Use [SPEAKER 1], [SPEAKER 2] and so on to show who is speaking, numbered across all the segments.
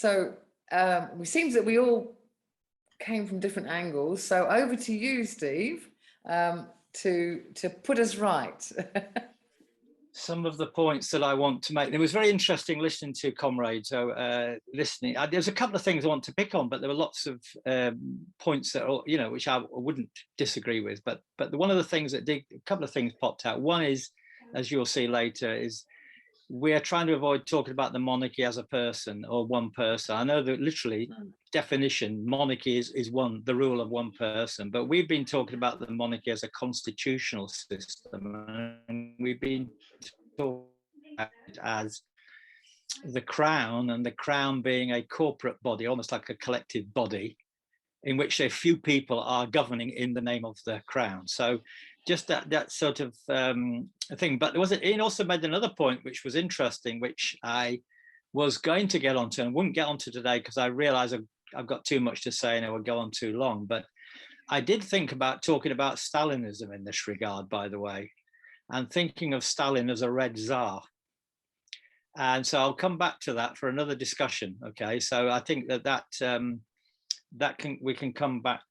[SPEAKER 1] So it seems that we all came from different angles. So over to you, Steve, to put us right.
[SPEAKER 2] Some of the points that I want to make. It was very interesting listening to comrades. Listening, there's a couple of things I want to pick on, but there were lots of points that are, you know, which I wouldn't disagree with. But one of the things that a couple of things popped out. One is, as you'll see later, is we are trying to avoid talking about the monarchy as a person or one person. I know that literally definition, monarchy is one, the rule of one person, but we've been talking about the monarchy as a constitutional system, and we've been talking about it as the crown, and the crown being a corporate body, almost like a collective body, in which a few people are governing in the name of the crown. So just that sort of thing. But there was, it also made another point which was interesting, which I was going to get onto and wouldn't get onto today because I realized I've got too much to say and it would go on too long. But I did think about talking about Stalinism in this regard, by the way, and thinking of Stalin as a red czar. And so I'll come back to that for another discussion. Okay, so I think that we can come back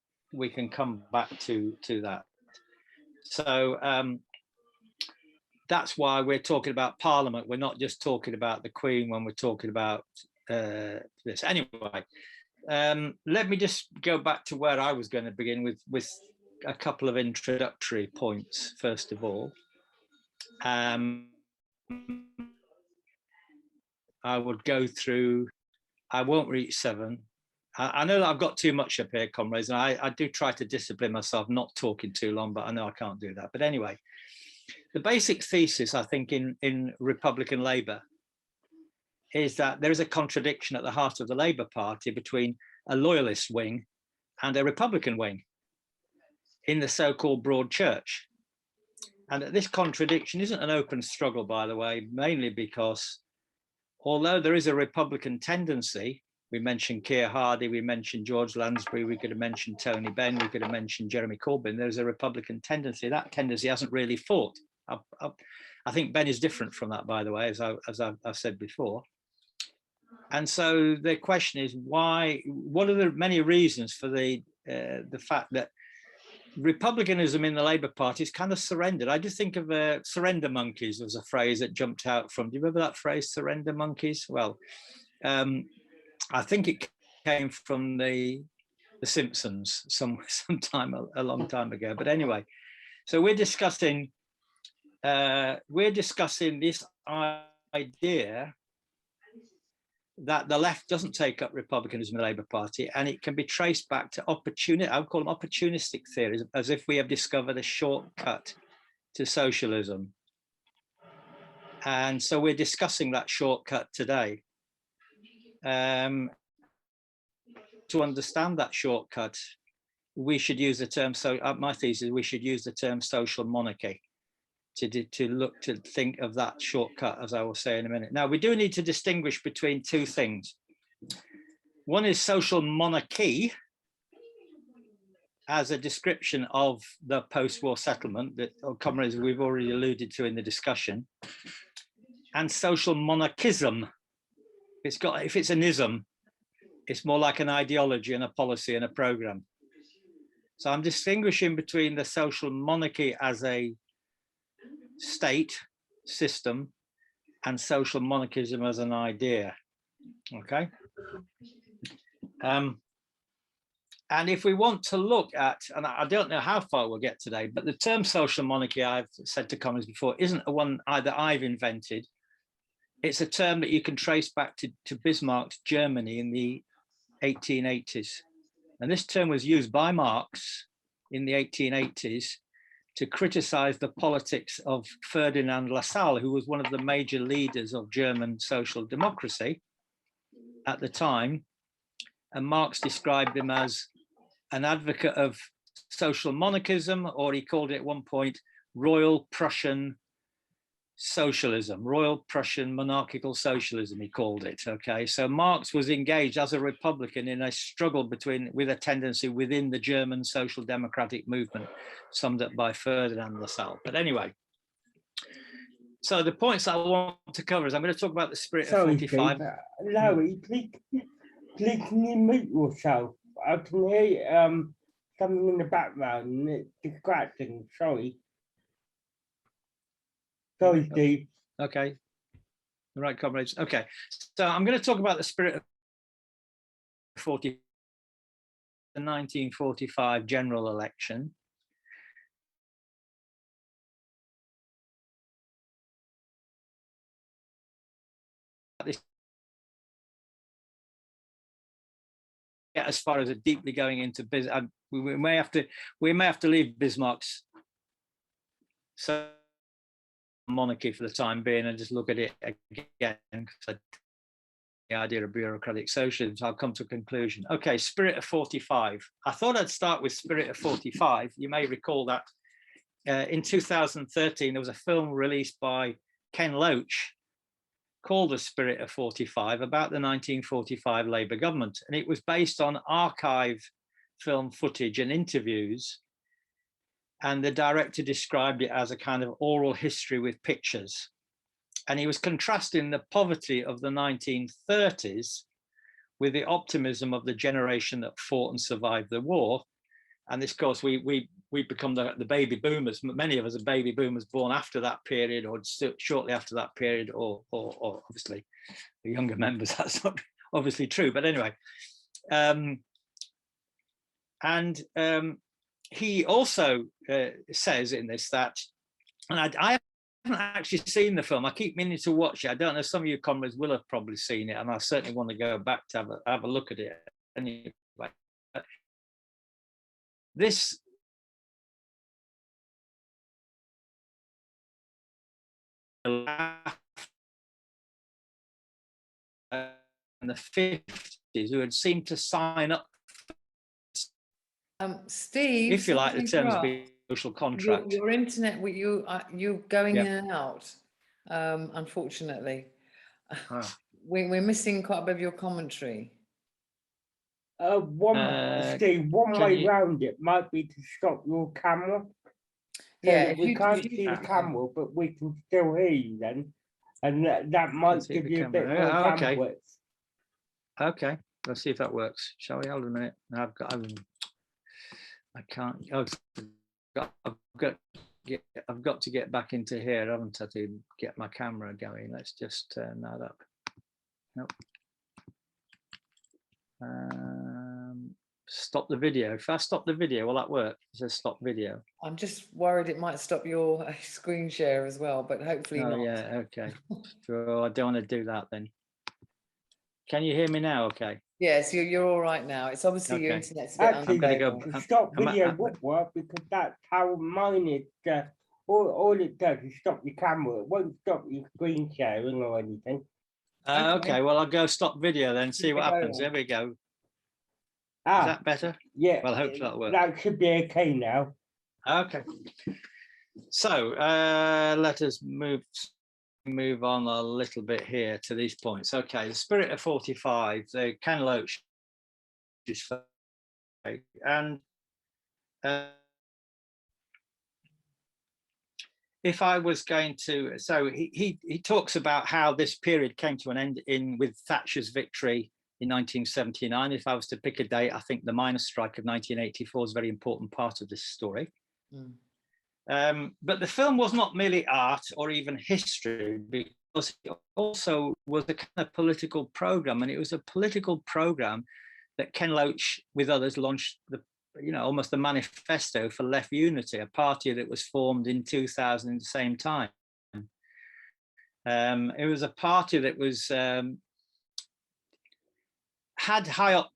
[SPEAKER 2] to that. So that's why we're talking about Parliament. We're not just talking about the Queen when we're talking about this. Anyway, let me just go back to where I was going to begin with a couple of introductory points. First of all, I would go through. I won't reach 7. I know that I've got too much up here, comrades, and I do try to discipline myself not talking too long, but I know I can't do that. But anyway, the basic thesis, I think, in Republican Labour is that there is a contradiction at the heart of the Labour Party between a loyalist wing and a Republican wing in the so-called broad church. And this contradiction isn't an open struggle, by the way, mainly because although there is a Republican tendency, we mentioned Keir Hardie, we mentioned George Lansbury, we could have mentioned Tony Benn, we could have mentioned Jeremy Corbyn. There's a Republican tendency. That tendency hasn't really fought. I think Benn is different from that, by the way, as I've said before. And so the question is why? What are the many reasons for the fact that Republicanism in the Labour Party is kind of surrendered? I just think of surrender monkeys as a phrase that jumped out from. Do you remember that phrase, surrender monkeys? Well. I think it came from the Simpsons sometime a long time ago. But anyway, so we're discussing this idea that the left doesn't take up republicanism in the Labour Party, and it can be traced back to I would call them opportunistic theories, as if we have discovered a shortcut to socialism. And so we're discussing that shortcut today. To understand that shortcut, we should use the term, my thesis, we should use the term social monarchy to think of that shortcut, as I will say in a minute. Now, we do need to distinguish between two things. One is social monarchy as a description of the post-war settlement that, comrades, we've already alluded to in the discussion, and social monarchism. If it's an ism, it's more like an ideology and a policy and a program. So I'm distinguishing between the social monarchy as a state system and social monarchism as an idea. Okay. And if we want to look at, and I don't know how far we'll get today, but the term social monarchy, I've said to comrades before, isn't one either I've invented. It's a term that you can trace back to Bismarck's Germany in the 1880s. And this term was used by Marx in the 1880s to criticize the politics of Ferdinand Lassalle, who was one of the major leaders of German social democracy at the time. And Marx described him as an advocate of social monarchism, or he called it at one point Royal Prussian socialism, Royal Prussian monarchical socialism, he called it. Okay, so Marx was engaged as a Republican in a struggle with a tendency within the German social democratic movement, summed up by Ferdinand Lassalle. But anyway, so the points I want to cover is I'm going to talk about the spirit of 45.
[SPEAKER 3] Larry, Please, can you mute yourself? I can hear something in the background and it's distracting. Sorry. Sorry, Steve.
[SPEAKER 2] Okay. All right, comrades. Okay. So I'm going to talk about the spirit of the 1945 general election. Get as far as it deeply going into business. We may have to leave Bismarck's monarchy for the time being and just look at it again. The idea of bureaucratic socialism. So I'll come to a conclusion. Okay, spirit of 45. I thought I'd start with spirit of 45. You may recall that in 2013 there was a film released by Ken Loach called The Spirit of 45 about the 1945 Labour government, and it was based on archive film footage and interviews, and the director described it as a kind of oral history with pictures, and he was contrasting the poverty of the 1930s with the optimism of the generation that fought and survived the war. And this, of course, we become the baby boomers. Many of us are baby boomers born after that period, or shortly after that period, or obviously the younger members. That's not obviously true, but anyway. He also says in this that, and I haven't actually seen the film. I keep meaning to watch it. I don't know. Some of you comrades will have probably seen it, and I certainly want to go back to have a look at it. Anyway, this in the 50s who had seemed to sign up,
[SPEAKER 1] Steve,
[SPEAKER 2] if you like, the terms of social contract.
[SPEAKER 1] Your internet, you're going in and out, unfortunately. We're missing quite a bit of your commentary.
[SPEAKER 3] Steve, one way round it might be to stop your camera. So we can't see the camera, but we can still hear you then. And that might give you a bit more bandwidth.
[SPEAKER 2] Okay, let's see if that works. Shall we? Hold a minute. I can't. Oh, I've got to get back into here, haven't I, to get my camera going. Let's just turn that up. Nope. Stop the video. If I stop the video, will that work? It says stop video.
[SPEAKER 1] I'm just worried it might stop your screen share as well, but hopefully not.
[SPEAKER 2] Yeah, okay. So I don't want to do that then. Can you hear me now? Okay.
[SPEAKER 1] Yes, you're all right now. It's obviously your internet's a bit
[SPEAKER 3] Actually, stop video would work because that's how mine is. All it does is stop your camera. It won't stop your screen sharing or anything.
[SPEAKER 2] Okay, well, I'll go stop video then, see what happens. There we go. Is that better?
[SPEAKER 3] Yeah.
[SPEAKER 2] Well, hopefully that'll work.
[SPEAKER 3] That should be okay now.
[SPEAKER 2] Okay. So let us move on a little bit here to these points. Okay, the spirit of 45, the Ken Loach is and if I was going to, so he talks about how this period came to an end with Thatcher's victory in 1979. If I was to pick a date, I think the miners' strike of 1984 is a very important part of this story. But the film was not merely art or even history, because it also was a kind of political program, and it was a political program that Ken Loach, with others, launched almost the manifesto for Left Unity, a party that was formed in 2000 at the same time. It was a party that was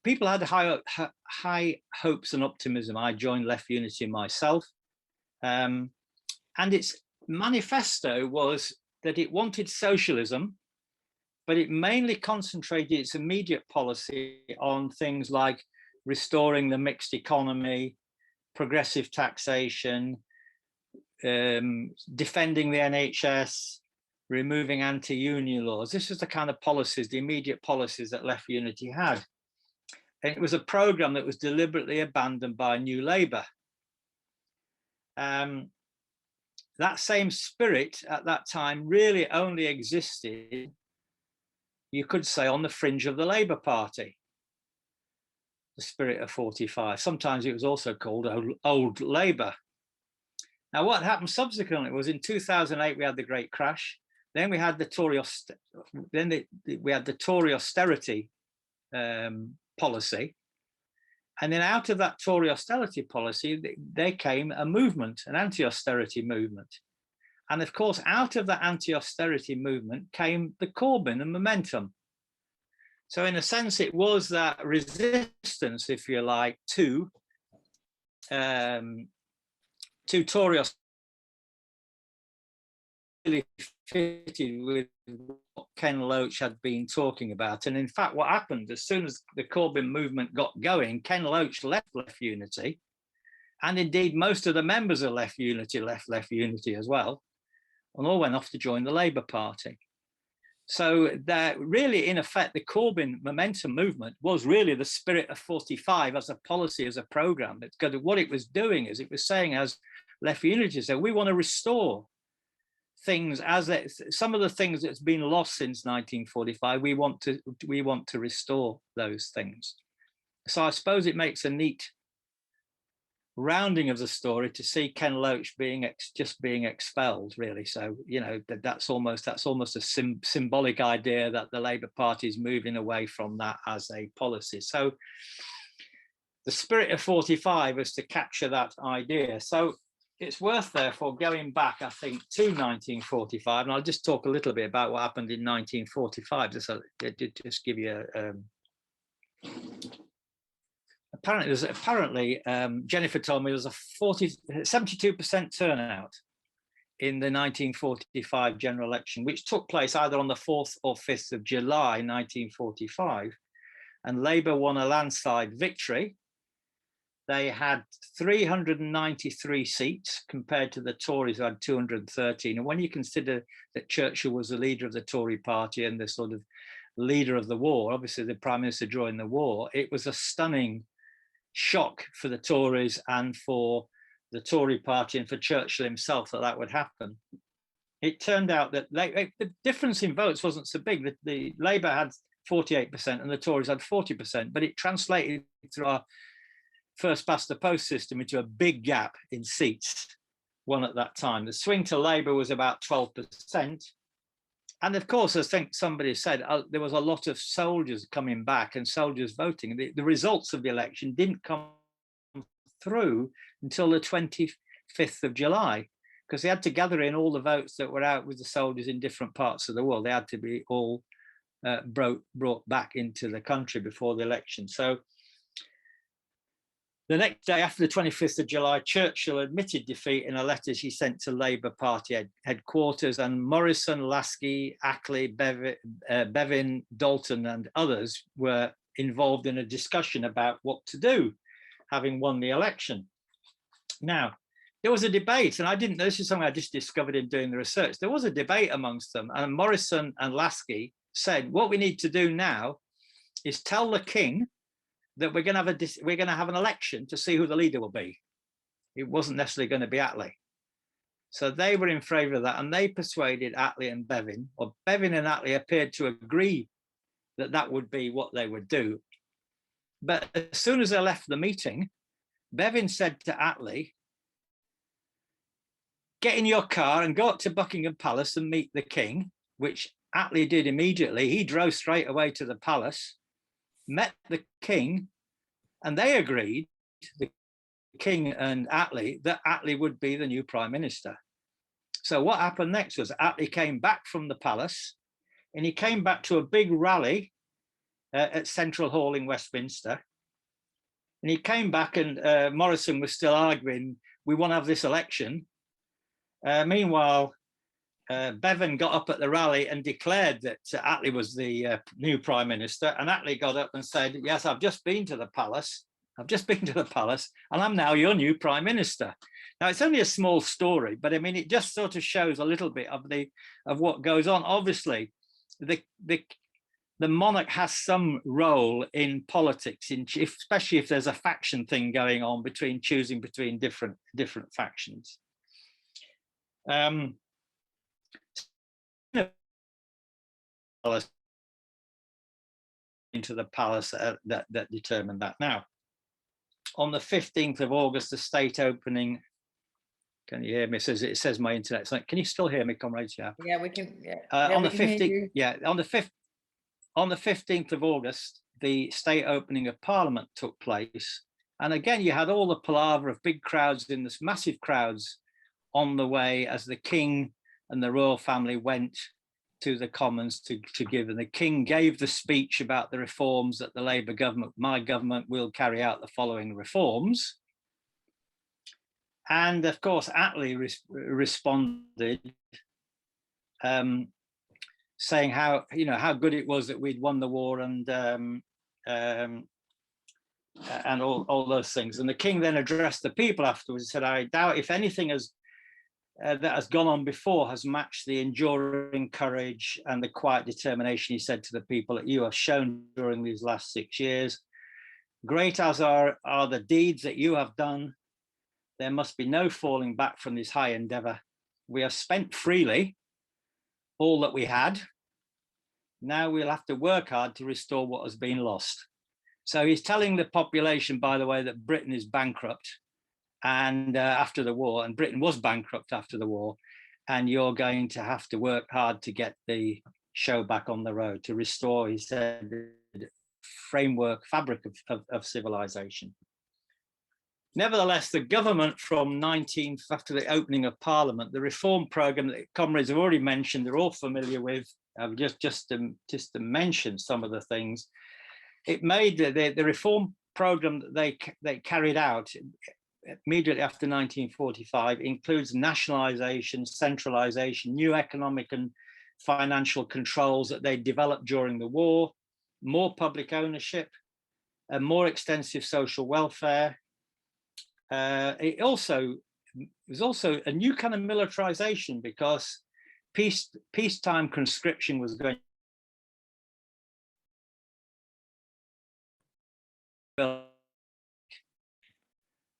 [SPEAKER 2] people had high hopes and optimism. I joined Left Unity myself. And its manifesto was that it wanted socialism, but it mainly concentrated its immediate policy on things like restoring the mixed economy, progressive taxation, defending the NHS, removing anti-union laws. This was the kind of policies, the immediate policies that Left Unity had. And it was a program that was deliberately abandoned by New Labour. That same spirit at that time really only existed, you could say, on the fringe of the Labour Party. the spirit of 45. Sometimes it was also called old Labour. Now, what happened subsequently was in 2008 we had the Great Crash. Then we had the Tory austerity policy, and then out of that Tory austerity policy, there came a movement, an anti-austerity movement. And of course, out of that anti-austerity movement came the Corbyn and Momentum. So in a sense, it was that resistance, if you like, to Tory austerity really fitted with what Ken Loach had been talking about. And in fact, what happened, as soon as the Corbyn movement got going, Ken Loach left Left Unity. And indeed, most of the members of Left Unity left Left Unity as well, and all went off to join the Labour Party. So that really, in effect, the Corbyn Momentum movement was really the spirit of 45 as a policy, as a programme. What it was doing is it was saying, as Left Unity said, we want to restore things as some of the things that's been lost since 1945. We want to restore those things. So I suppose it makes a neat rounding of the story to see Ken Loach just being expelled, really. So you know that's almost a symbolic idea that the Labour Party is moving away from that as a policy. So the spirit of 45 is to capture that idea. So it's worth, therefore, going back, I think, to 1945, and I'll just talk a little bit about what happened in 1945. Just give you apparently, Jennifer told me there was a 72% turnout in the 1945 general election, which took place either on the 4th or 5th of July 1945, and Labour won a landslide victory. They had 393 seats compared to the Tories who had 213. And when you consider that Churchill was the leader of the Tory party and the sort of leader of the war, obviously the Prime Minister during the war, it was a stunning shock for the Tories and for the Tory party and for Churchill himself that would happen. It turned out that the difference in votes wasn't so big. The Labour had 48% and the Tories had 40%, but it translated through our first past the post system into a big gap in seats won at that time. The swing to Labour was about 12%. And of course, I think somebody said there was a lot of soldiers coming back and soldiers voting. The results of the election didn't come through until the 25th of July, because they had to gather in all the votes that were out with the soldiers in different parts of the world. They had to be all brought back into the country before the election. So the next day, after the 25th of July, Churchill admitted defeat in a letter he sent to Labour Party headquarters, and Morrison, Lasky, Ackley, Bevin, Dalton and others were involved in a discussion about what to do, having won the election. Now, there was a debate, and I didn't know, this is something I just discovered in doing the research. There was a debate amongst them, and Morrison and Lasky said, what we need to do now is tell the king that we're going to have an election to see who the leader will be. It wasn't necessarily going to be Attlee. So they were in favour of that, and they persuaded Attlee and Bevin, or Bevin and Attlee appeared to agree that that would be what they would do. But as soon as they left the meeting, Bevin said to Attlee, get in your car and go up to Buckingham Palace and meet the king, which Attlee did immediately. He drove straight away to the palace, met the king, and they agreed, the king and Attlee, that Attlee would be the new prime minister. So what happened next was Attlee came back from the palace, and he came back to a big rally at Central Hall in Westminster. And he came back, and Morrison was still arguing, we want to have this election. Meanwhile, Bevin got up at the rally and declared that Attlee was the new prime minister, and Attlee got up and said, yes, I've just been to the palace, and I'm now your new prime minister. Now, it's only a small story, but I mean, it just sort of shows a little bit of what goes on. Obviously, the monarch has some role in politics, especially if there's a faction thing going on choosing between different factions. into the palace that determined that. Now, on the 15th of August, the state opening. Can you hear me? It says my internet. So can you still hear me, comrades? Yeah.
[SPEAKER 1] Yeah, we can. Yeah.
[SPEAKER 2] On the 15th. Yeah, on the 15th of August, the state opening of Parliament took place, and again you had all the palaver of big crowds in this massive crowds on the way as the king and the royal family went to the Commons to give, and the king gave the speech about the reforms that the Labour government, my government, will carry out the following reforms. And of course, Attlee responded, saying how good it was that we'd won the war and all those things. And the king then addressed the people afterwards and said, "I doubt if anything that has gone on before has matched the enduring courage and the quiet determination," he said to the people, "that you have shown during these last 6 years. Great as are the deeds that you have done, there must be no falling back from this high endeavour. We have spent freely all that we had. Now we'll have to work hard to restore what has been lost." So he's telling the population, by the way, that Britain is bankrupt and after the war, and Britain was bankrupt after the war, and you're going to have to work hard to get the show back on the road, to restore, he said, fabric of civilization. Nevertheless, the government after the opening of Parliament, the reform programme that comrades have already mentioned, they're all familiar with, just to mention some of the things, it made the reform programme that they carried out immediately after 1945 includes nationalisation, centralisation, new economic and financial controls that they developed during the war, more public ownership, and more extensive social welfare. It was also a new kind of militarization, because peacetime conscription was going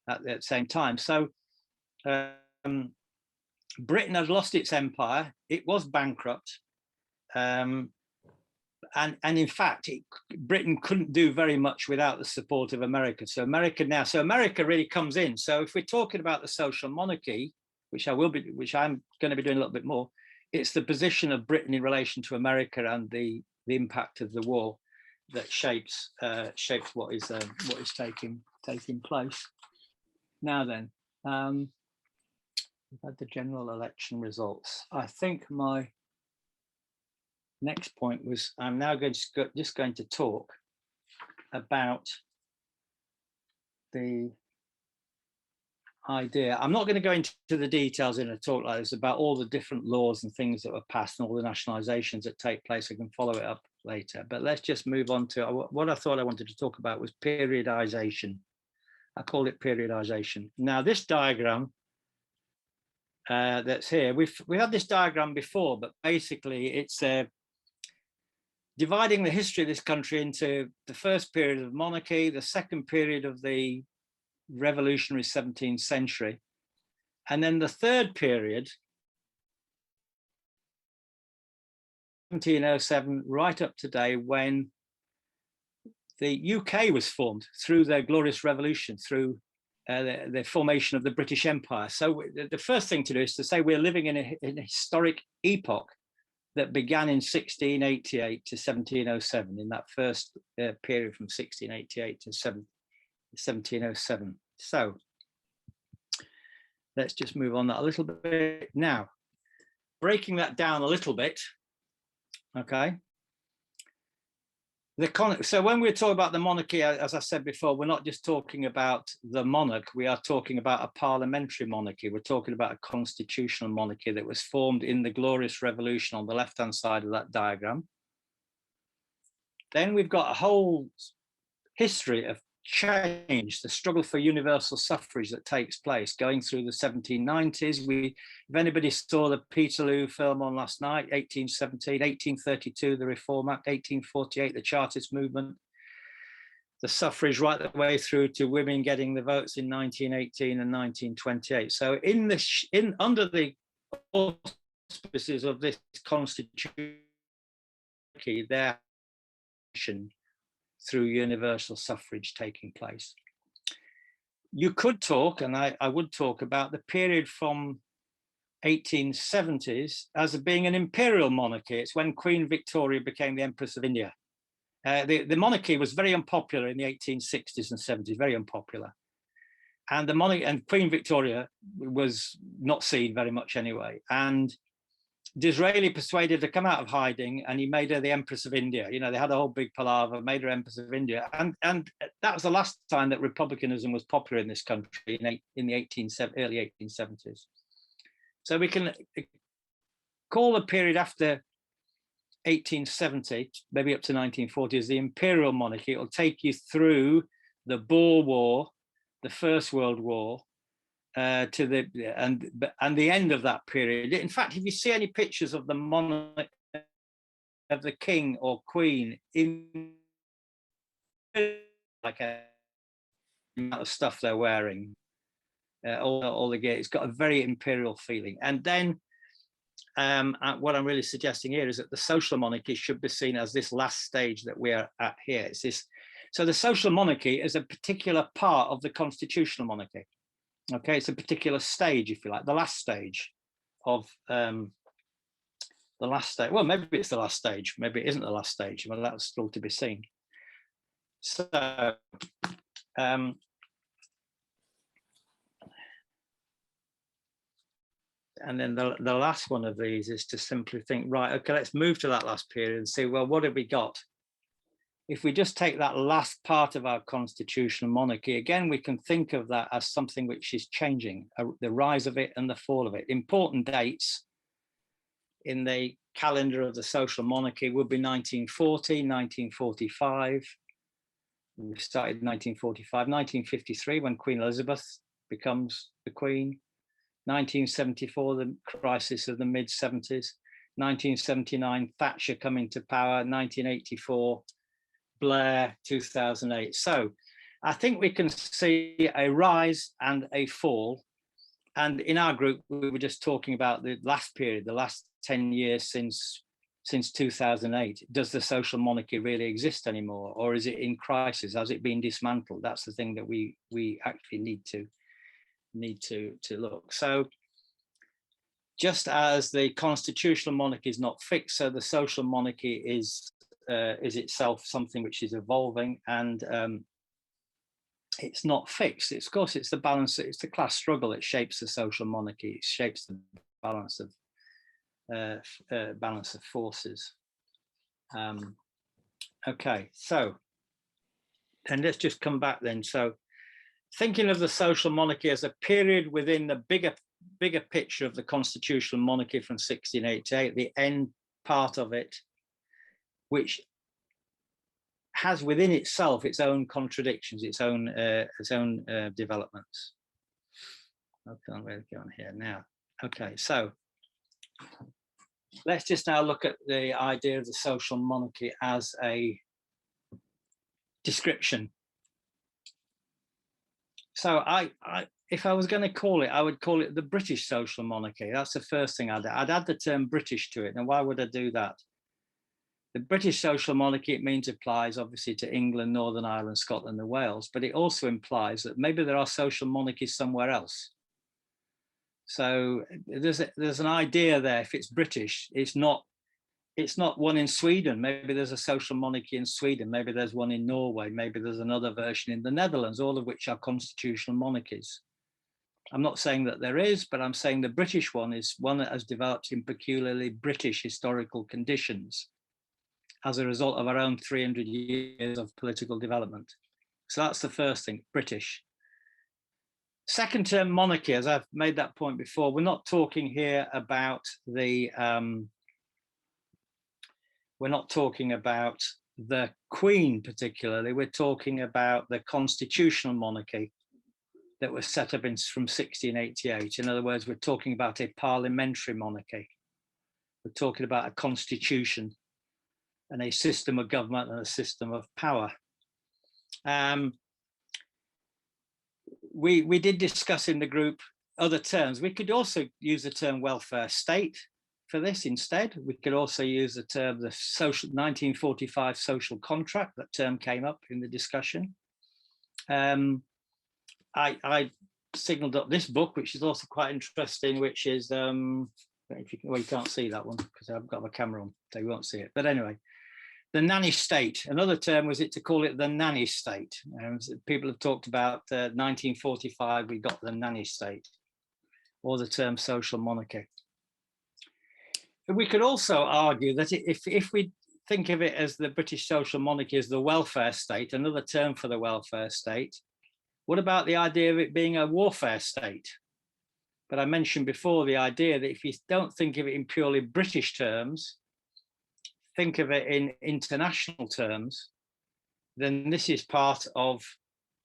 [SPEAKER 2] at the same time. So Britain had lost its empire, it was bankrupt, and in fact Britain couldn't do very much without the support of America. So America really comes in. So if we're talking about the social monarchy, which I'm going to be doing a little bit more, it's the position of Britain in relation to America and the impact of the war that shapes what is taking place. Now then, we've had the general election results. I think my next point was, I'm now just going to talk about the idea. I'm not going to go into the details in a talk like this about all the different laws and things that were passed and all the nationalizations that take place. I can follow it up later, but let's just move on to what I thought I wanted to talk about was periodization. I call it periodization. Now, this diagram that's here, we had this diagram before, but basically it's dividing the history of this country into the first period of monarchy, the second period of the revolutionary 17th century, and then the third period, 1707 right up to today, when the UK was formed through their glorious revolution, through the formation of the British Empire. So the first thing to do is to say we're living in a historic epoch that began in 1688 to 1707, in that first period from 1688 to 1707. So let's just move on that a little bit. Now, breaking that down a little bit, okay. So when we're talking about the monarchy, as I said before, we're not just talking about the monarch, we are talking about a parliamentary monarchy. We're talking about a constitutional monarchy that was formed in the Glorious Revolution on the left-hand side of that diagram. Then we've got a whole history of change, the struggle for universal suffrage that takes place going through the 1790s. If anybody saw the Peterloo film on last night, 1817, 1832, the Reform Act, 1848, the Chartist movement, the suffrage right the way through to women getting the votes in 1918 and 1928. So under the auspices of this constitution, there through universal suffrage taking place. You could talk, and I would talk about the period from 1870s as being an imperial monarchy. It's when Queen Victoria became the Empress of India. The monarchy was very unpopular in the 1860s and 70s, very unpopular. And the monarchy and Queen Victoria was not seen very much anyway. And Disraeli persuaded her to come out of hiding, and he made her the Empress of India. You know, they had a whole big palaver, made her Empress of India. And that was the last time that republicanism was popular in this country in the early 1870s. So we can call the period after 1870, maybe up to 1940, as the imperial monarchy. It'll take you through the Boer War, the First World War, to the end of that period. In fact, if you see any pictures of the monarch, of the king or queen in like a amount of stuff they're wearing, all the gear, it's got a very imperial feeling. And then what I'm really suggesting here is that the social monarchy should be seen as this last stage that we're at here. It's this. So the social monarchy is a particular part of the constitutional monarchy. Okay, it's a particular stage, if you like, the last stage of the last stage. Well, maybe it's the last stage, maybe it isn't the last stage. Well, that's still to be seen. So, and then the last one of these is to simply think, right, okay, let's move to that last period and see, well, what have we got? If we just take that last part of our constitutional monarchy, again, we can think of that as something which is changing, the rise of it and the fall of it. Important dates in the calendar of the social monarchy would be 1940, 1945. We started in 1945, 1953, when Queen Elizabeth becomes the Queen. 1974, the crisis of the mid-70s. 1979, Thatcher coming to power. 1984, Blair, 2008. So I think we can see a rise and a fall. And in our group, we were just talking about the last period, the last 10 years since 2008. Does the social monarchy really exist anymore? Or is it in crisis? Has it been dismantled? That's the thing that we actually need to look. So just as the constitutional monarchy is not fixed, so the social monarchy is itself something which is evolving, and it's not fixed. Of course, it's the balance. It's the class struggle that shapes the social monarchy. It shapes the balance of forces. Okay, so and let's just come back then. So, thinking of the social monarchy as a period within the bigger picture of the constitutional monarchy from 1688, the end part of it, which has within itself its own contradictions, its own developments. I can't really go on here now. Okay, so let's just now look at the idea of the social monarchy as a description. So if I was going to call it, I would call it the British social monarchy. That's the first thing I'd add the term British to it. And why would I do that? The British social monarchy, it means applies obviously to England, Northern Ireland, Scotland and Wales, but it also implies that maybe there are social monarchies somewhere else. So there's an idea there. If it's British, it's not one in Sweden. Maybe there's a social monarchy in Sweden. Maybe there's one in Norway. Maybe there's another version in the Netherlands, all of which are constitutional monarchies. I'm not saying that there is, but I'm saying the British one is one that has developed in peculiarly British historical conditions as a result of our own 300 years of political development. So that's the first thing, British. Second term, monarchy, as I've made that point before, we're not talking here about the Queen particularly, we're talking about the constitutional monarchy that was set up from 1688. In other words, we're talking about a parliamentary monarchy. We're talking about a constitution and a system of government and a system of power. We did discuss in the group other terms. We could also use the term welfare state. for this instead. We could also use the term the 1945 social contract. That term came up in the discussion. I signaled up this book, which is also quite interesting, which is, if you can't see that one because I've got my camera on, so you won't see it. But anyway, the nanny state. Another term was to call it the nanny state. People have talked about 1945, we got the nanny state, or the term social monarchy. But we could also argue that if we think of it as the British social monarchy as the welfare state, another term for the welfare state, what about the idea of it being a warfare state? But I mentioned before the idea that if you don't think of it in purely British terms, think of it in international terms, then this is part of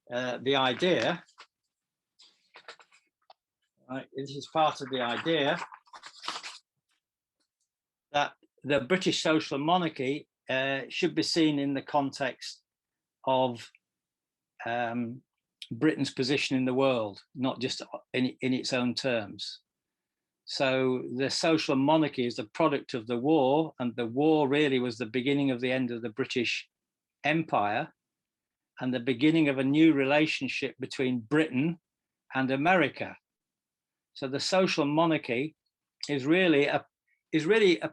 [SPEAKER 2] the idea. Right, this is part of the idea that the British social monarchy should be seen in the context of Britain's position in the world, not just in its own terms. So the social monarchy is a product of the war, and the war really was the beginning of the end of the British Empire and the beginning of a new relationship between Britain and America. So the social monarchy is really a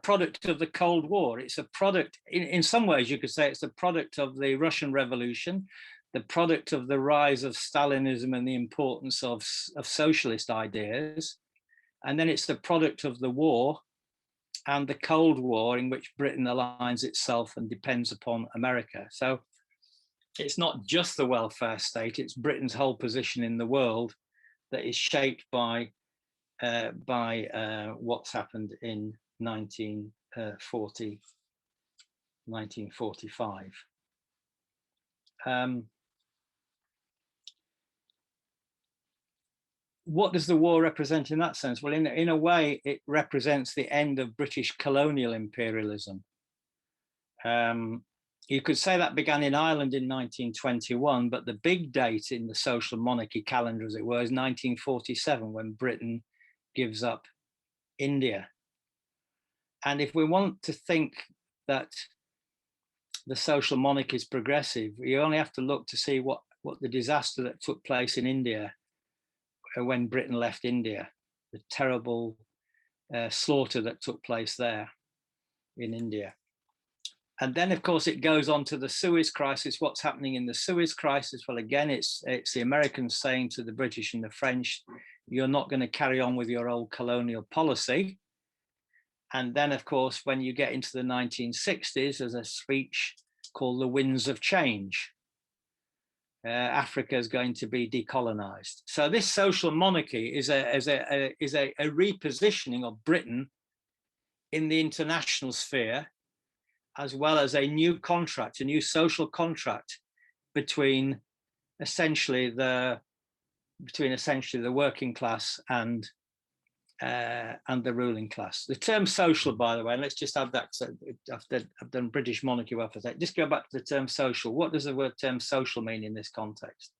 [SPEAKER 2] product of the Cold War. It's a product, in some ways you could say it's a product of the Russian Revolution, the product of the rise of Stalinism and the importance of socialist ideas. And then it's the product of the war and the Cold War, in which Britain aligns itself and depends upon America. So it's not just the welfare state, it's Britain's whole position in the world that is shaped by what's happened in 1945. What does the war represent in that sense? Well, in a way, it represents the end of British colonial imperialism. You could say that began in Ireland in 1921, but the big date in the social monarchy calendar, as it were, is 1947, when Britain gives up India. And if we want to think that the social monarchy is progressive, you only have to look to see what the disaster that took place in India when Britain left India, the terrible slaughter that took place there in India. And then, of course, it goes on to the Suez crisis. What's happening in the Suez crisis? Well, again, it's the Americans saying to the British and the French, you're not going to carry on with your old colonial policy. And then, of course, when you get into the 1960s, there's a speech called The Winds of Change. Africa is going to be decolonized. So this social monarchy is a repositioning of Britain in the international sphere, as well as a new contract, a new social contract between essentially the working class and the ruling class. The term social, by the way, and let's just add that, so I've done British monarchy well for that. Just go back to the term social. What does the term social mean in this context?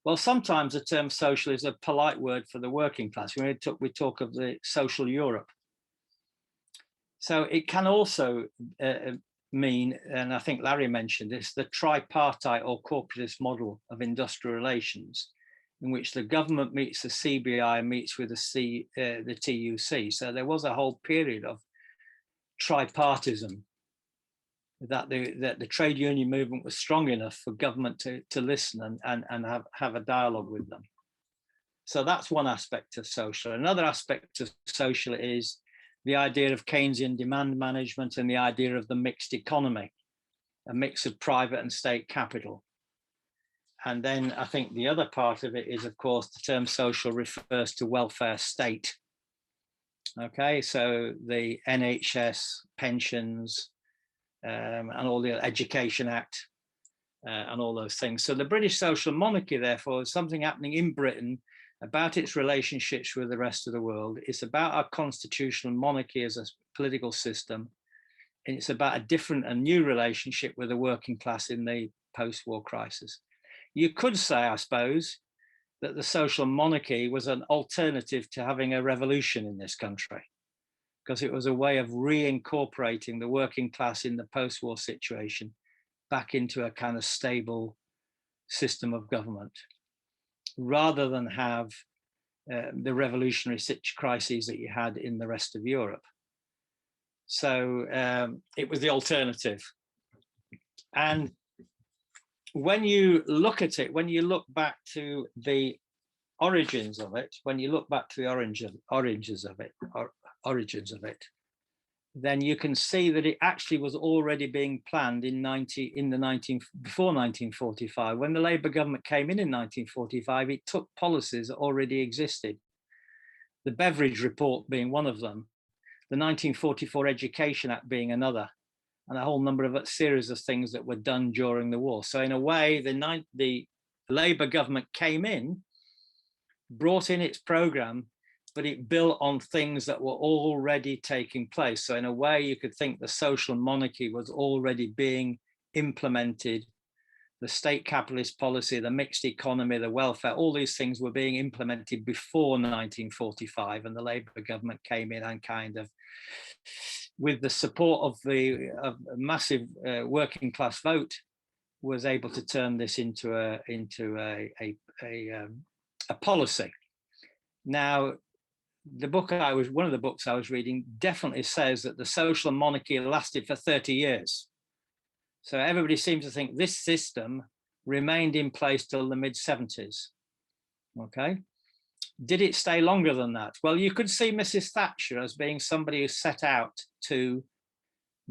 [SPEAKER 2] Well, sometimes the term social is a polite word for the working class. We talk of the social Europe. So it can also mean, and I think Larry mentioned this, the tripartite or corporatist model of industrial relations, in which the government meets the CBI and meets with the TUC. So there was a whole period of tripartism, that the trade union movement was strong enough for government to listen and have a dialogue with them. So that's one aspect of social. Another aspect of social is the idea of Keynesian demand management and the idea of the mixed economy, a mix of private and state capital. And then I think the other part of it is, of course, the term social refers to welfare state. Okay, so the NHS, pensions, and all the Education Act, and all those things. So the British social monarchy, therefore, is something happening in Britain about its relationships with the rest of the world. It's about our constitutional monarchy as a political system. And it's about a new relationship with the working class in the post-war crisis. You could say, I suppose, that the social monarchy was an alternative to having a revolution in this country. because it was a way of reincorporating the working class in the post-war situation back into a kind of stable system of government, rather than have the revolutionary crises that you had in the rest of Europe. So it was the alternative. And when you look at it, when you look back to the origins of it, then you can see that it actually was already being planned before 1945. When the Labour government came in 1945, it took policies that already existed. The Beveridge Report being one of them, the 1944 Education Act being another, and a whole number of series of things that were done during the war. So in a way, the Labour government came in, brought in its program, but it built on things that were already taking place. So in a way, you could think the social monarchy was already being implemented. The state capitalist policy, the mixed economy, the welfare, all these things were being implemented before 1945, and the Labour government came in and kind of, with the support of a massive working class vote, was able to turn this into a policy. Now, one of the books I was reading definitely says that the social monarchy lasted for 30 years. So everybody seems to think this system remained in place till the mid-70s. Okay. Did it stay longer than that? Well, you could see Mrs. Thatcher as being somebody who set out to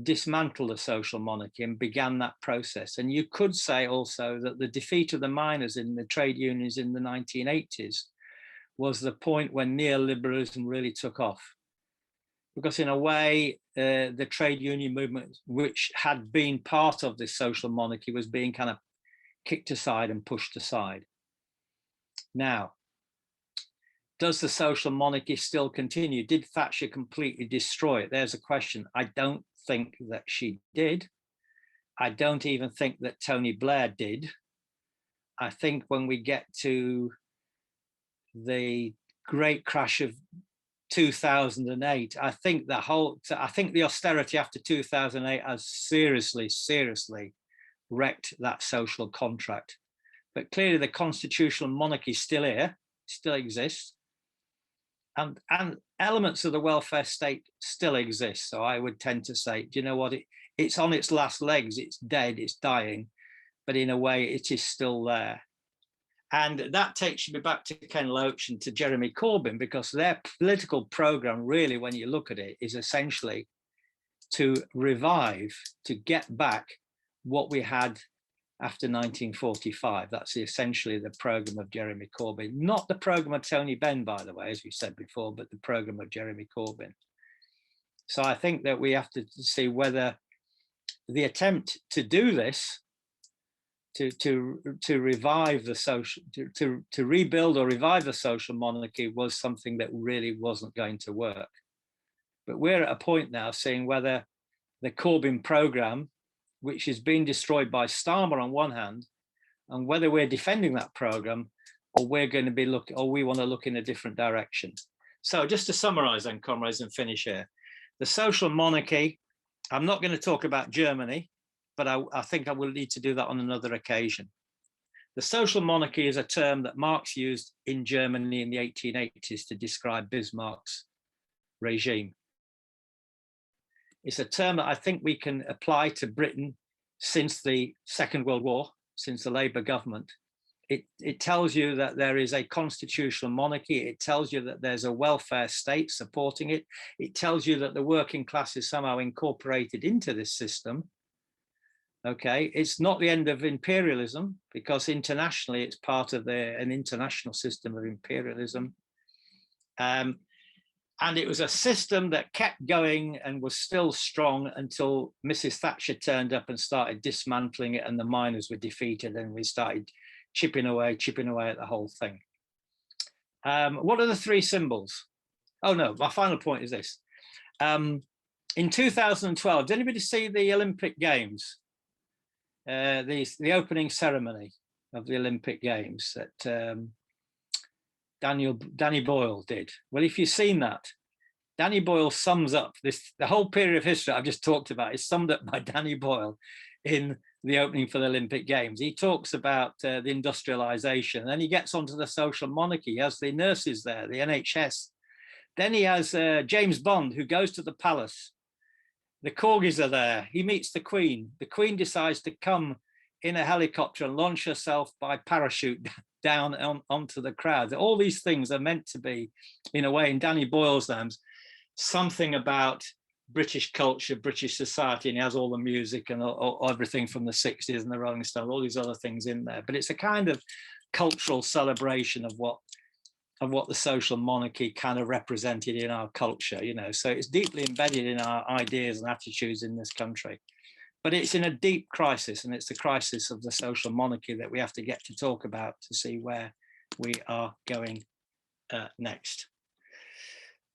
[SPEAKER 2] dismantle the social monarchy and began that process. And you could say also that the defeat of the miners in the trade unions in the 1980s was the point when neoliberalism really took off. Because in a way, the trade union movement, which had been part of this social monarchy, was being kind of kicked aside and pushed aside. Now, does the social monarchy still continue? Did Thatcher completely destroy it? There's a question. I don't think that she did. I don't even think that Tony Blair did. I think when we get to the great crash of 2008, I think the austerity after 2008 has seriously wrecked that social contract. But clearly the constitutional monarchy is still here, still exists, and elements of the welfare state still exist. So I would tend to say, do you know what, it's on its last legs, it's dead, it's dying, but in a way it is still there. And that takes me back to Ken Loach and to Jeremy Corbyn, because their political program, really, when you look at it, is essentially to revive, to get back what we had after 1945. That's essentially the program of Jeremy Corbyn, not the program of Tony Benn, by the way, as we said before, but the program of Jeremy Corbyn. So I think that we have to see whether the attempt to do this, to revive the social, to rebuild or revive the social monarchy, was something that really wasn't going to work. But we're at a point now seeing whether the Corbyn program, which is being destroyed by Starmer on one hand, and whether we're defending that program, or we're going to be we want to look in a different direction. So just to summarize then, comrades, and finish here, the social monarchy, I'm not going to talk about Germany, but I think I will need to do that on another occasion. The social monarchy is a term that Marx used in Germany in the 1880s to describe Bismarck's regime. It's a term that I think we can apply to Britain since the Second World War, since the Labour government. It tells you that there is a constitutional monarchy. It tells you that there's a welfare state supporting it. It tells you that the working class is somehow incorporated into this system. Okay, it's not the end of imperialism, because internationally it's part of an international system of imperialism. And it was a system that kept going and was still strong until Mrs. Thatcher turned up and started dismantling it, and the miners were defeated, and we started chipping away at the whole thing. What are the three symbols? Oh no, my final point is this. In 2012, did anybody see the Olympic Games? The opening ceremony of the Olympic Games that Danny Boyle did. Well, if you've seen that, Danny Boyle sums up the whole period of history I've just talked about is summed up by Danny Boyle in the opening for the Olympic Games. He talks about the industrialization, and then he gets onto the social monarchy. He has the nurses there, the NHS. Then he has James Bond, who goes to the palace. The corgis are there. He meets the Queen. The Queen decides to come in a helicopter and launch herself by parachute down onto the crowd. All these things are meant to be, in a way, in Danny Boyle's terms, something about British culture, British society, and he has all the music and everything from the 60s and the Rolling Stones, all these other things in there. But it's a kind of cultural celebration of what the social monarchy kind of represented in our culture, you know. So it's deeply embedded in our ideas and attitudes in this country. But it's in a deep crisis, and it's the crisis of the social monarchy that we have to get to talk about to see where we are going next.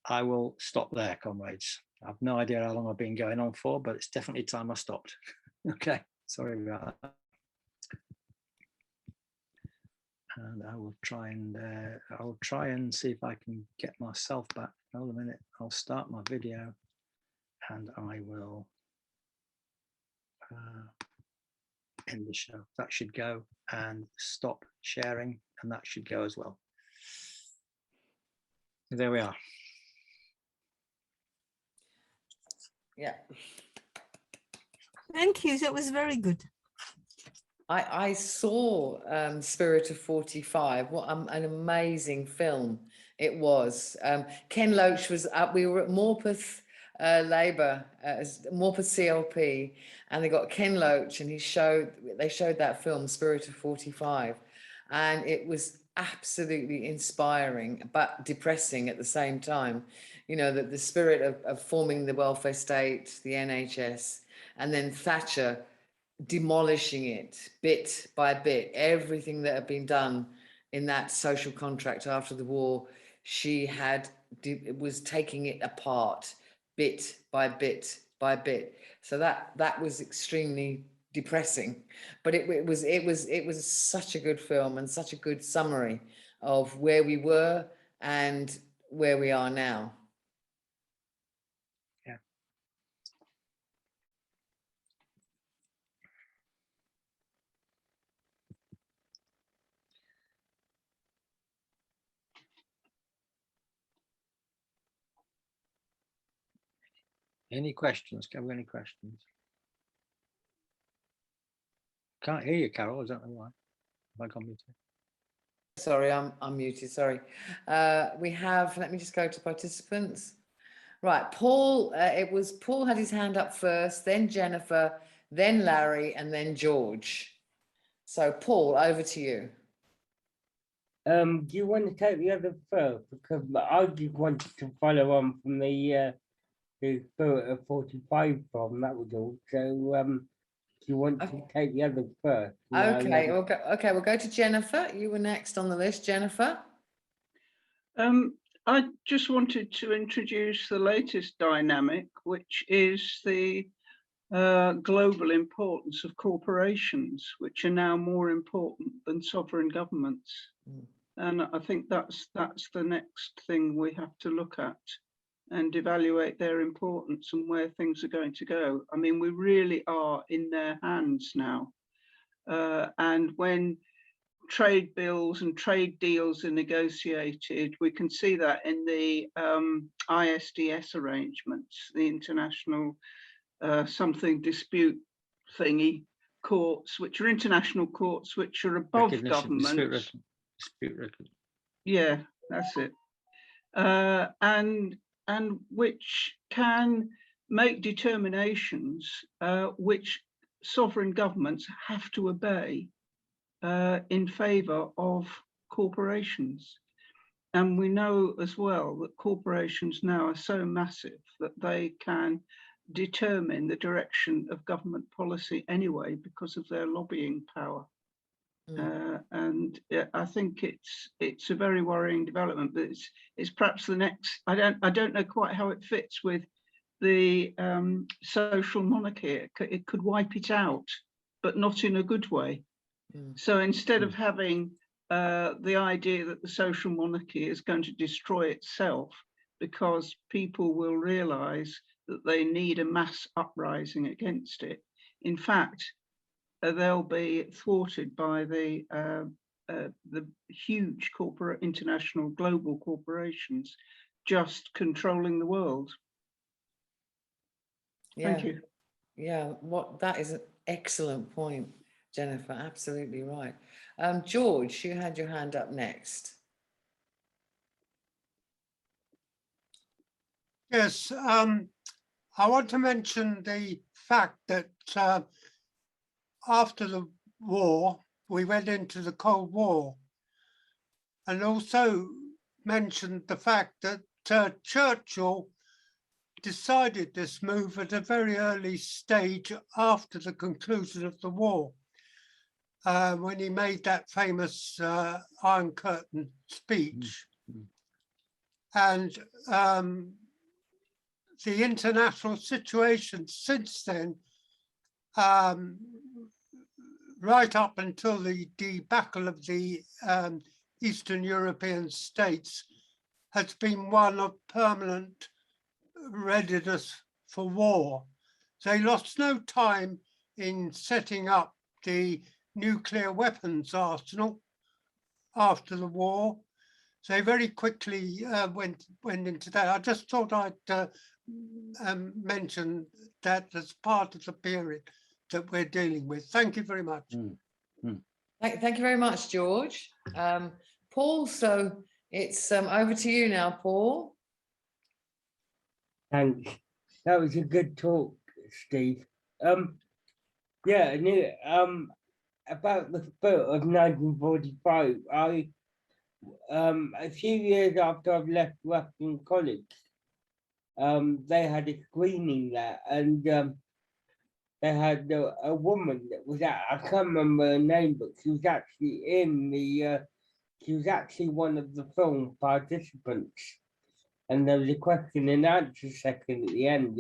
[SPEAKER 2] I will stop there, comrades. I've no idea how long I've been going on for, but it's definitely time I stopped. Okay, sorry about that. And I will try and see if I can get myself back. Hold a minute. I'll start my video, and I will end the show. That should go, and stop sharing, and that should go as well. There we are.
[SPEAKER 1] Yeah.
[SPEAKER 4] Thank you. That was very good.
[SPEAKER 1] I saw Spirit of 45. What an amazing film it was. Ken Loach was up. We were at Morpeth Labour, Morpeth CLP, and they got Ken Loach, and they showed that film Spirit of 45, and it was absolutely inspiring but depressing at the same time. You know, that the spirit of forming the welfare state, the NHS, and then Thatcher demolishing it bit by bit. Everything that had been done in that social contract after the war, she was taking it apart bit by bit by bit. So that was extremely depressing, but it was such a good film and such a good summary of where we were and where we are now.
[SPEAKER 2] Any questions? Have we any questions? Can't hear you, Carol. Is that why? Have I gone muted?
[SPEAKER 1] Sorry, I'm muted. Sorry. We have. Let me just go to participants. Right, Paul. Paul had his hand up first, then Jennifer, then Larry, and then George. So, Paul, over to you.
[SPEAKER 3] Do you want to take the other first? Because I just wanted to follow on from the Spirit of 45 from, that was all. So do you want to take the other first?
[SPEAKER 1] Okay, we'll go to Jennifer. You were next on the list, Jennifer.
[SPEAKER 5] I just wanted to introduce the latest dynamic, which is the global importance of corporations, which are now more important than sovereign governments. And I think that's the next thing we have to look at and evaluate their importance and where things are going to go. I mean, we really are in their hands now. And when trade bills and trade deals are negotiated, we can see that in the ISDS arrangements, the international something dispute thingy courts, which are international courts, which are above governments.
[SPEAKER 2] Dispute.
[SPEAKER 5] Yeah, that's it. And which can make determinations which sovereign governments have to obey in favour of corporations. And we know as well that corporations now are so massive that they can determine the direction of government policy anyway because of their lobbying power. And I think it's a very worrying development, but it's perhaps the next. I don't know quite how it fits with the social monarchy. It could wipe it out, but not in a good way. So instead of having the idea that the social monarchy is going to destroy itself, because people will realize that they need a mass uprising against it. In fact, they'll be thwarted by the huge international global corporations just controlling the world.
[SPEAKER 1] Yeah.
[SPEAKER 5] Thank you.
[SPEAKER 1] Yeah, that is an excellent point, Jennifer. Absolutely right. George, you had your hand up next.
[SPEAKER 4] Yes, I want to mention the fact that after the war, we went into the Cold War, and also mentioned the fact that Churchill decided this move at a very early stage after the conclusion of the war, when he made that famous Iron Curtain speech. And the international situation since then, right up until the debacle of the Eastern European states, has been one of permanent readiness for war. They lost no time in setting up the nuclear weapons arsenal after the war. They very quickly went into that. I just thought I'd mention that as part of the period that we're dealing with. Thank you very much.
[SPEAKER 1] Thank you very much, George. Paul, so it's over to you now, Paul.
[SPEAKER 3] Thanks. That was a good talk, Steve. Yeah, and about the split of 1945, a few years after I've left Western College, they had a screening there, and they had a woman that was at, I can't remember her name, but she was actually in the, she was actually one of the film participants. And there was a question and answer section at the end.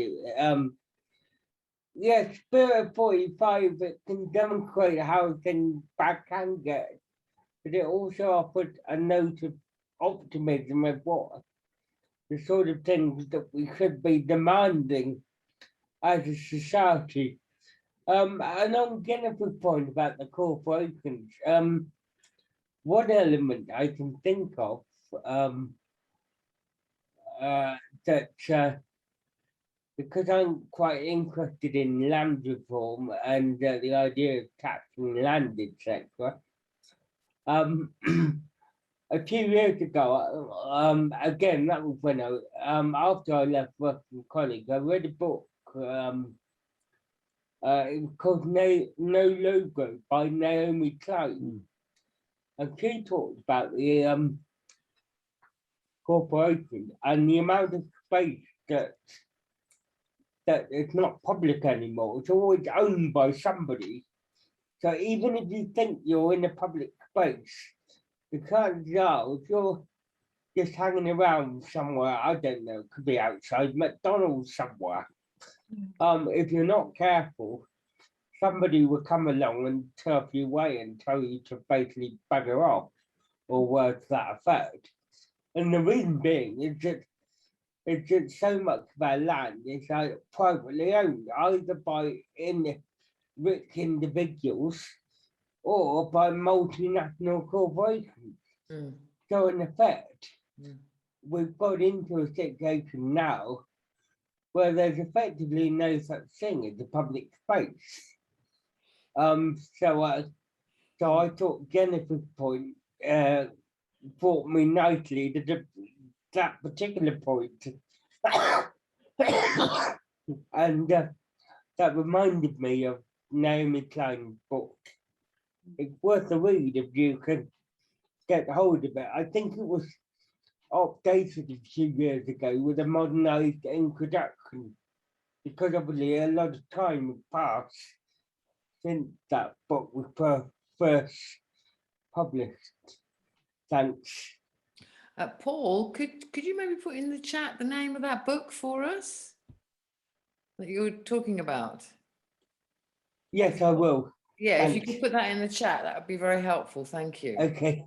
[SPEAKER 3] Yeah, Spirit 45, it can demonstrate how things bad can get, but it also offered a note of optimism of what the sort of things that we should be demanding as a society. And on Jennifer's point about the corporations, one element I can think of that because I'm quite interested in land reform and the idea of taxing land, etc. A few years ago, again, that was when after I left Western College, I read a book. It was called No Logo by Naomi Klein, and she talked about the corporation and the amount of space that it's not public anymore. It's always owned by somebody. So even if you think you're in a public space, the chances are if you're just hanging around somewhere, I don't know, could be outside McDonald's somewhere. If you're not careful, somebody will come along and turf you away and tell you to basically bugger off, or words to that effect. And the reason being is that it's just so much of our land is privately owned, either by rich individuals or by multinational corporations. So in effect, we've got into a situation now where there's effectively no such thing as a public space. So I thought Jennifer's point brought me nicely to that particular point. And that reminded me of Naomi Klein's book. It's worth a read if you can get hold of it. I think it was updated a few years ago with a modernized introduction, because obviously a lot of time has passed since that book was first published. Thanks.
[SPEAKER 1] Paul, could you maybe put in the chat the name of that book for us that you were talking about?
[SPEAKER 3] Yes, I will.
[SPEAKER 1] Yeah,
[SPEAKER 3] Thanks.
[SPEAKER 1] if you could put that in the chat, that would be very helpful. Thank you.
[SPEAKER 3] Okay.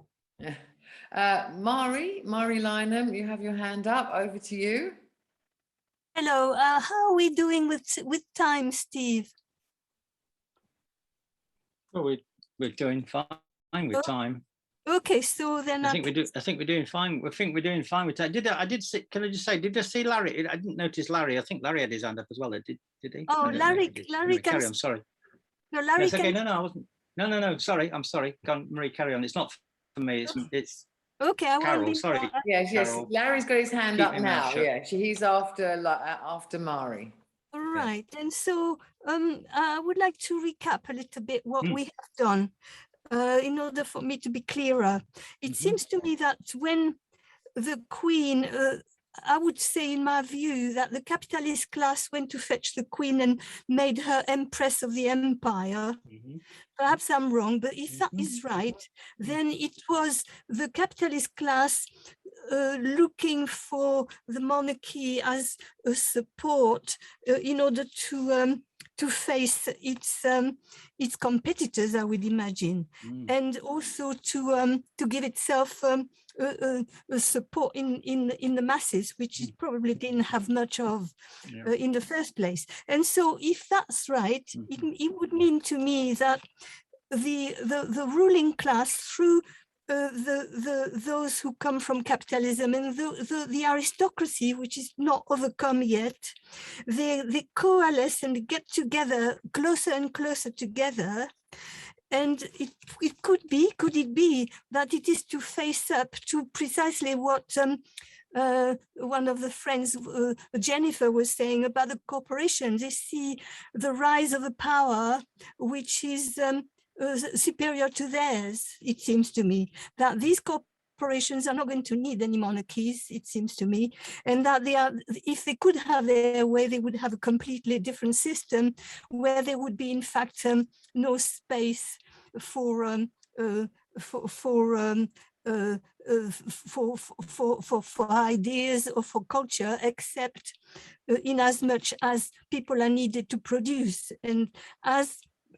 [SPEAKER 1] Mari Lynham, you have your hand up. Over to you.
[SPEAKER 6] Hello, how are we doing with time, Steve?
[SPEAKER 2] Well, we're doing fine with time.
[SPEAKER 6] Okay, so then
[SPEAKER 2] I think we're doing fine. I think we're doing fine with time. I did see, can I just say, did I see Larry? I didn't notice Larry. I think Larry had his hand up as well. Did he?
[SPEAKER 6] Oh, Larry
[SPEAKER 2] Anyway,
[SPEAKER 6] can.
[SPEAKER 2] carry on. Sorry.
[SPEAKER 6] No, Larry
[SPEAKER 2] That's okay.
[SPEAKER 6] can.
[SPEAKER 2] No, I wasn't. No. Sorry. I'm sorry. Go on, Marie, carry on. It's not for me. It's
[SPEAKER 6] okay. I
[SPEAKER 2] Carol.
[SPEAKER 6] won't
[SPEAKER 2] Sorry.
[SPEAKER 1] Yes.
[SPEAKER 2] Carol,
[SPEAKER 1] Larry's got his hand
[SPEAKER 2] keep
[SPEAKER 1] up
[SPEAKER 2] your mouth
[SPEAKER 1] now.
[SPEAKER 2] shut.
[SPEAKER 1] Yeah, he's after Mari.
[SPEAKER 6] All right, and so I would like to recap a little bit what we have done in order for me to be clearer. It seems to me that when the Queen, I would say in my view that the capitalist class went to fetch the Queen and made her empress of the empire. Perhaps I'm wrong, but if that is right, then it was the capitalist class looking for the monarchy as a support in order to face its competitors, I would imagine, and also to give itself a support in the masses, which it probably didn't have much of in the first place. And so, if that's right, it would mean to me that the ruling class through those who come from capitalism and the aristocracy, which is not overcome yet, they coalesce and get together closer and closer together. And could it be that it is to face up to precisely what one of the friends, Jennifer, was saying about the corporations. They see the rise of a power which is superior to theirs, it seems to me, that these corporations are not going to need any monarchies, it seems to me, and that they are, if they could have their way, they would have a completely different system where there would be, in fact, no space for ideas or for culture, except in as much as people are needed to produce. And as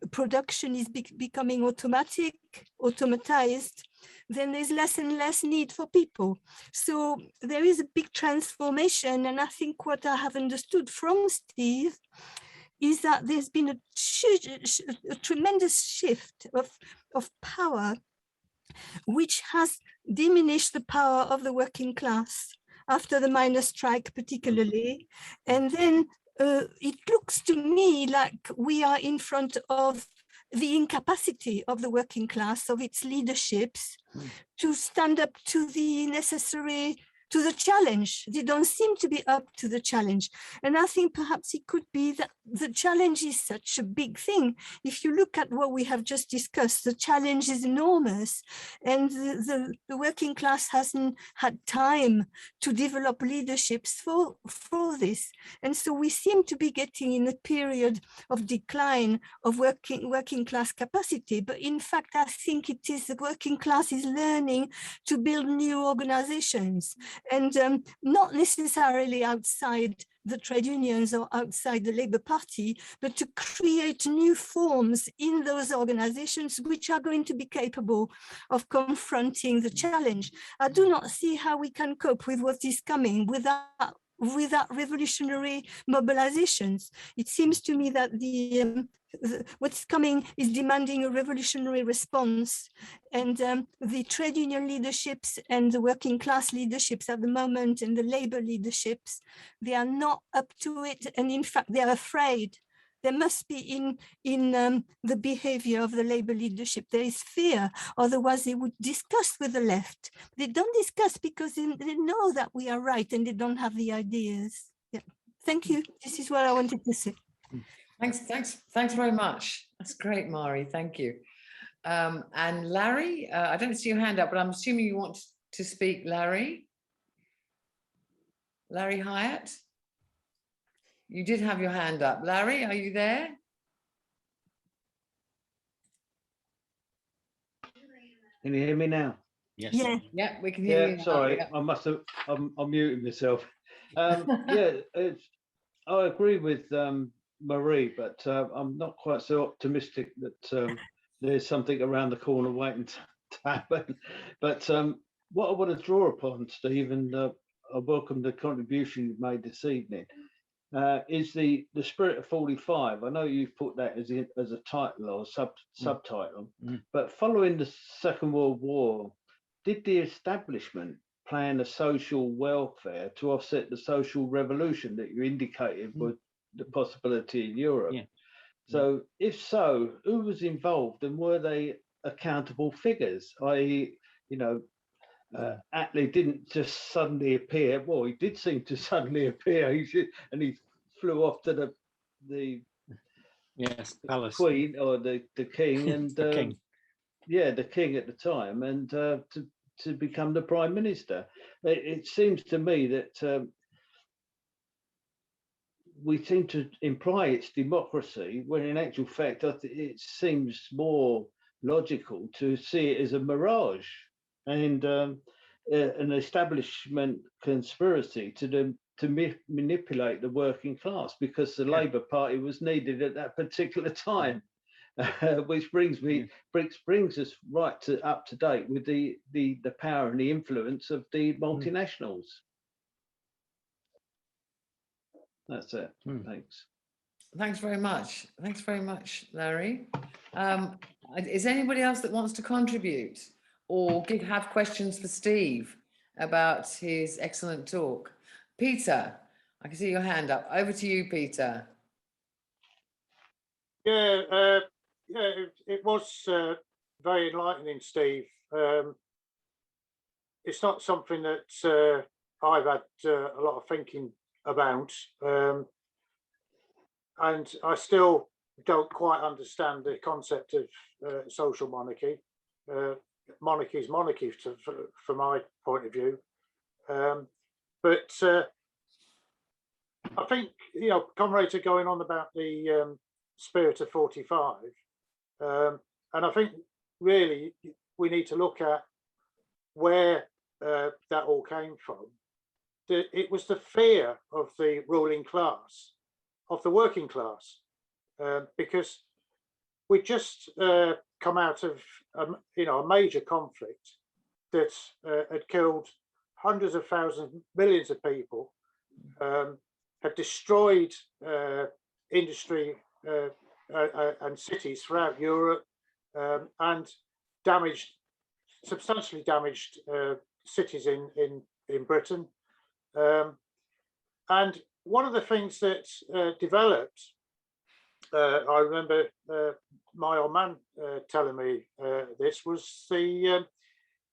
[SPEAKER 6] production is becoming automatized, then there's less and less need for people. So there is a big transformation. And I think what I have understood from Steve is that there's been a tremendous shift of power, which has diminished the power of the working class after the miners' strike particularly. And then it looks to me like we are in front of the incapacity of the working class, of its leaderships, to stand up to the necessary, to the challenge. They don't seem to be up to the challenge. And I think perhaps it could be that the challenge is such a big thing. If you look at what we have just discussed, the challenge is enormous. And the working class hasn't had time to develop leaderships for this. And so we seem to be getting in a period of decline of working class capacity. But in fact, I think it is the working class is learning to build new organizations. And not necessarily outside the trade unions or outside the Labour Party, but to create new forms in those organizations which are going to be capable of confronting the challenge. I do not see how we can cope with what is coming without revolutionary mobilizations. It seems to me that what's coming is demanding a revolutionary response, and the trade union leaderships and the working class leaderships at the moment and the labor leaderships, they are not up to it, and in fact they are afraid. There must be in the behavior of the labor leadership, there is fear, otherwise they would discuss with the left. They don't discuss because they know that we are right and they don't have the ideas. Yeah. Thank you. This is what I wanted to say.
[SPEAKER 1] Thanks very much. That's great, Mari. Thank you. And Larry, I don't see your hand up, but I'm assuming you want to speak, Larry. Larry Hyatt. You did have your hand up. Larry, are you there?
[SPEAKER 7] Can you hear me now?
[SPEAKER 2] Yes.
[SPEAKER 1] Yeah, we can hear you.
[SPEAKER 7] Yeah, sorry,
[SPEAKER 1] Yeah.
[SPEAKER 7] I must have, I'm muting myself. Yeah, I agree with Marie, but I'm not quite so optimistic that there's something around the corner waiting to happen. But what I want to draw upon, Steve, and I welcome the contribution you've made this evening, is the spirit of 45. I know you've put that as a title or subtitle, but following the Second World War, did the establishment plan a social welfare to offset the social revolution that you indicated was the possibility in Europe?
[SPEAKER 2] Yeah.
[SPEAKER 7] So if so, who was involved and were they accountable figures? I.e., Attlee didn't just suddenly appear. Well, he did seem to suddenly appear, and he flew off to the
[SPEAKER 2] palace.
[SPEAKER 7] Queen or the king, and
[SPEAKER 2] the king.
[SPEAKER 7] The king at the time, and to become the prime minister. It seems to me that we seem to imply it's democracy, when in actual fact it seems more logical to see it as a mirage and an establishment conspiracy to manipulate the working class, because the Labour Party was needed at that particular time. Which brings us right up to date with the power and the influence of the multinationals. That's it. Thanks.
[SPEAKER 1] Thanks very much. Thanks very much, Larry. Is anybody else that wants to contribute or have questions for Steve about his excellent talk? Peter, I can see your hand up. Over to you, Peter.
[SPEAKER 8] Yeah, it was very enlightening, Steve. It's not something that I've had a lot of thinking about, and I still don't quite understand the concept of social monarchy. Monarchy is monarchy from my point of view, but I think comrades are going on about the spirit of 45, and I think really we need to look at where that all came from. It was the fear of the ruling class, of the working class, because we just come out of a major conflict that had killed hundreds of thousands, millions of people, had destroyed industry and cities throughout Europe, and substantially damaged cities in Britain. And one of the things that developed, I remember my old man telling me this, was the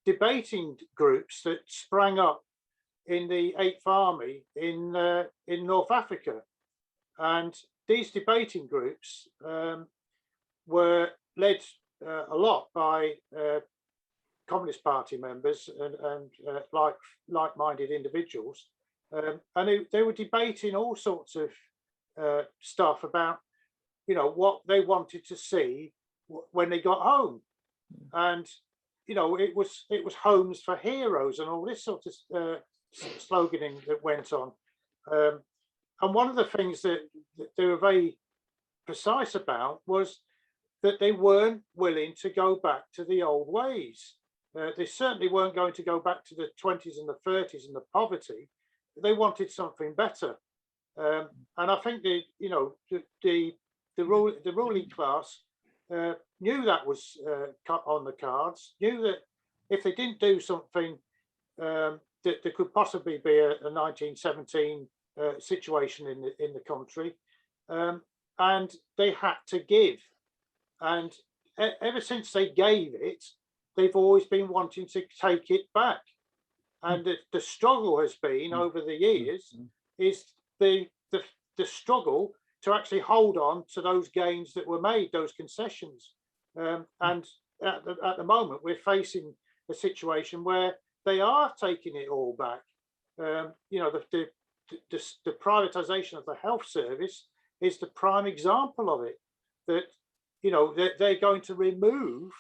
[SPEAKER 8] debating groups that sprang up in the 8th Army in North Africa. And these debating groups were led a lot by Communist Party members and like-minded individuals, and they were debating all sorts of stuff about what they wanted to see when they got home, and it was homes for heroes and all this sort of sloganing that went on. And one of the things that they were very precise about was that they weren't willing to go back to the old ways. They certainly weren't going to go back to the 20s and the 30s and the poverty. They wanted something better. And I think the ruling class knew that was on the cards, knew that if they didn't do something, that there could possibly be a 1917 situation in the country, and they had to give. And ever since they gave it, they've always been wanting to take it back. And the struggle has been over the years is the struggle to actually hold on to those gains that were made, those concessions. And at the moment, we're facing a situation where they are taking it all back. The privatization of the health service is the prime example of it. That they're going to remove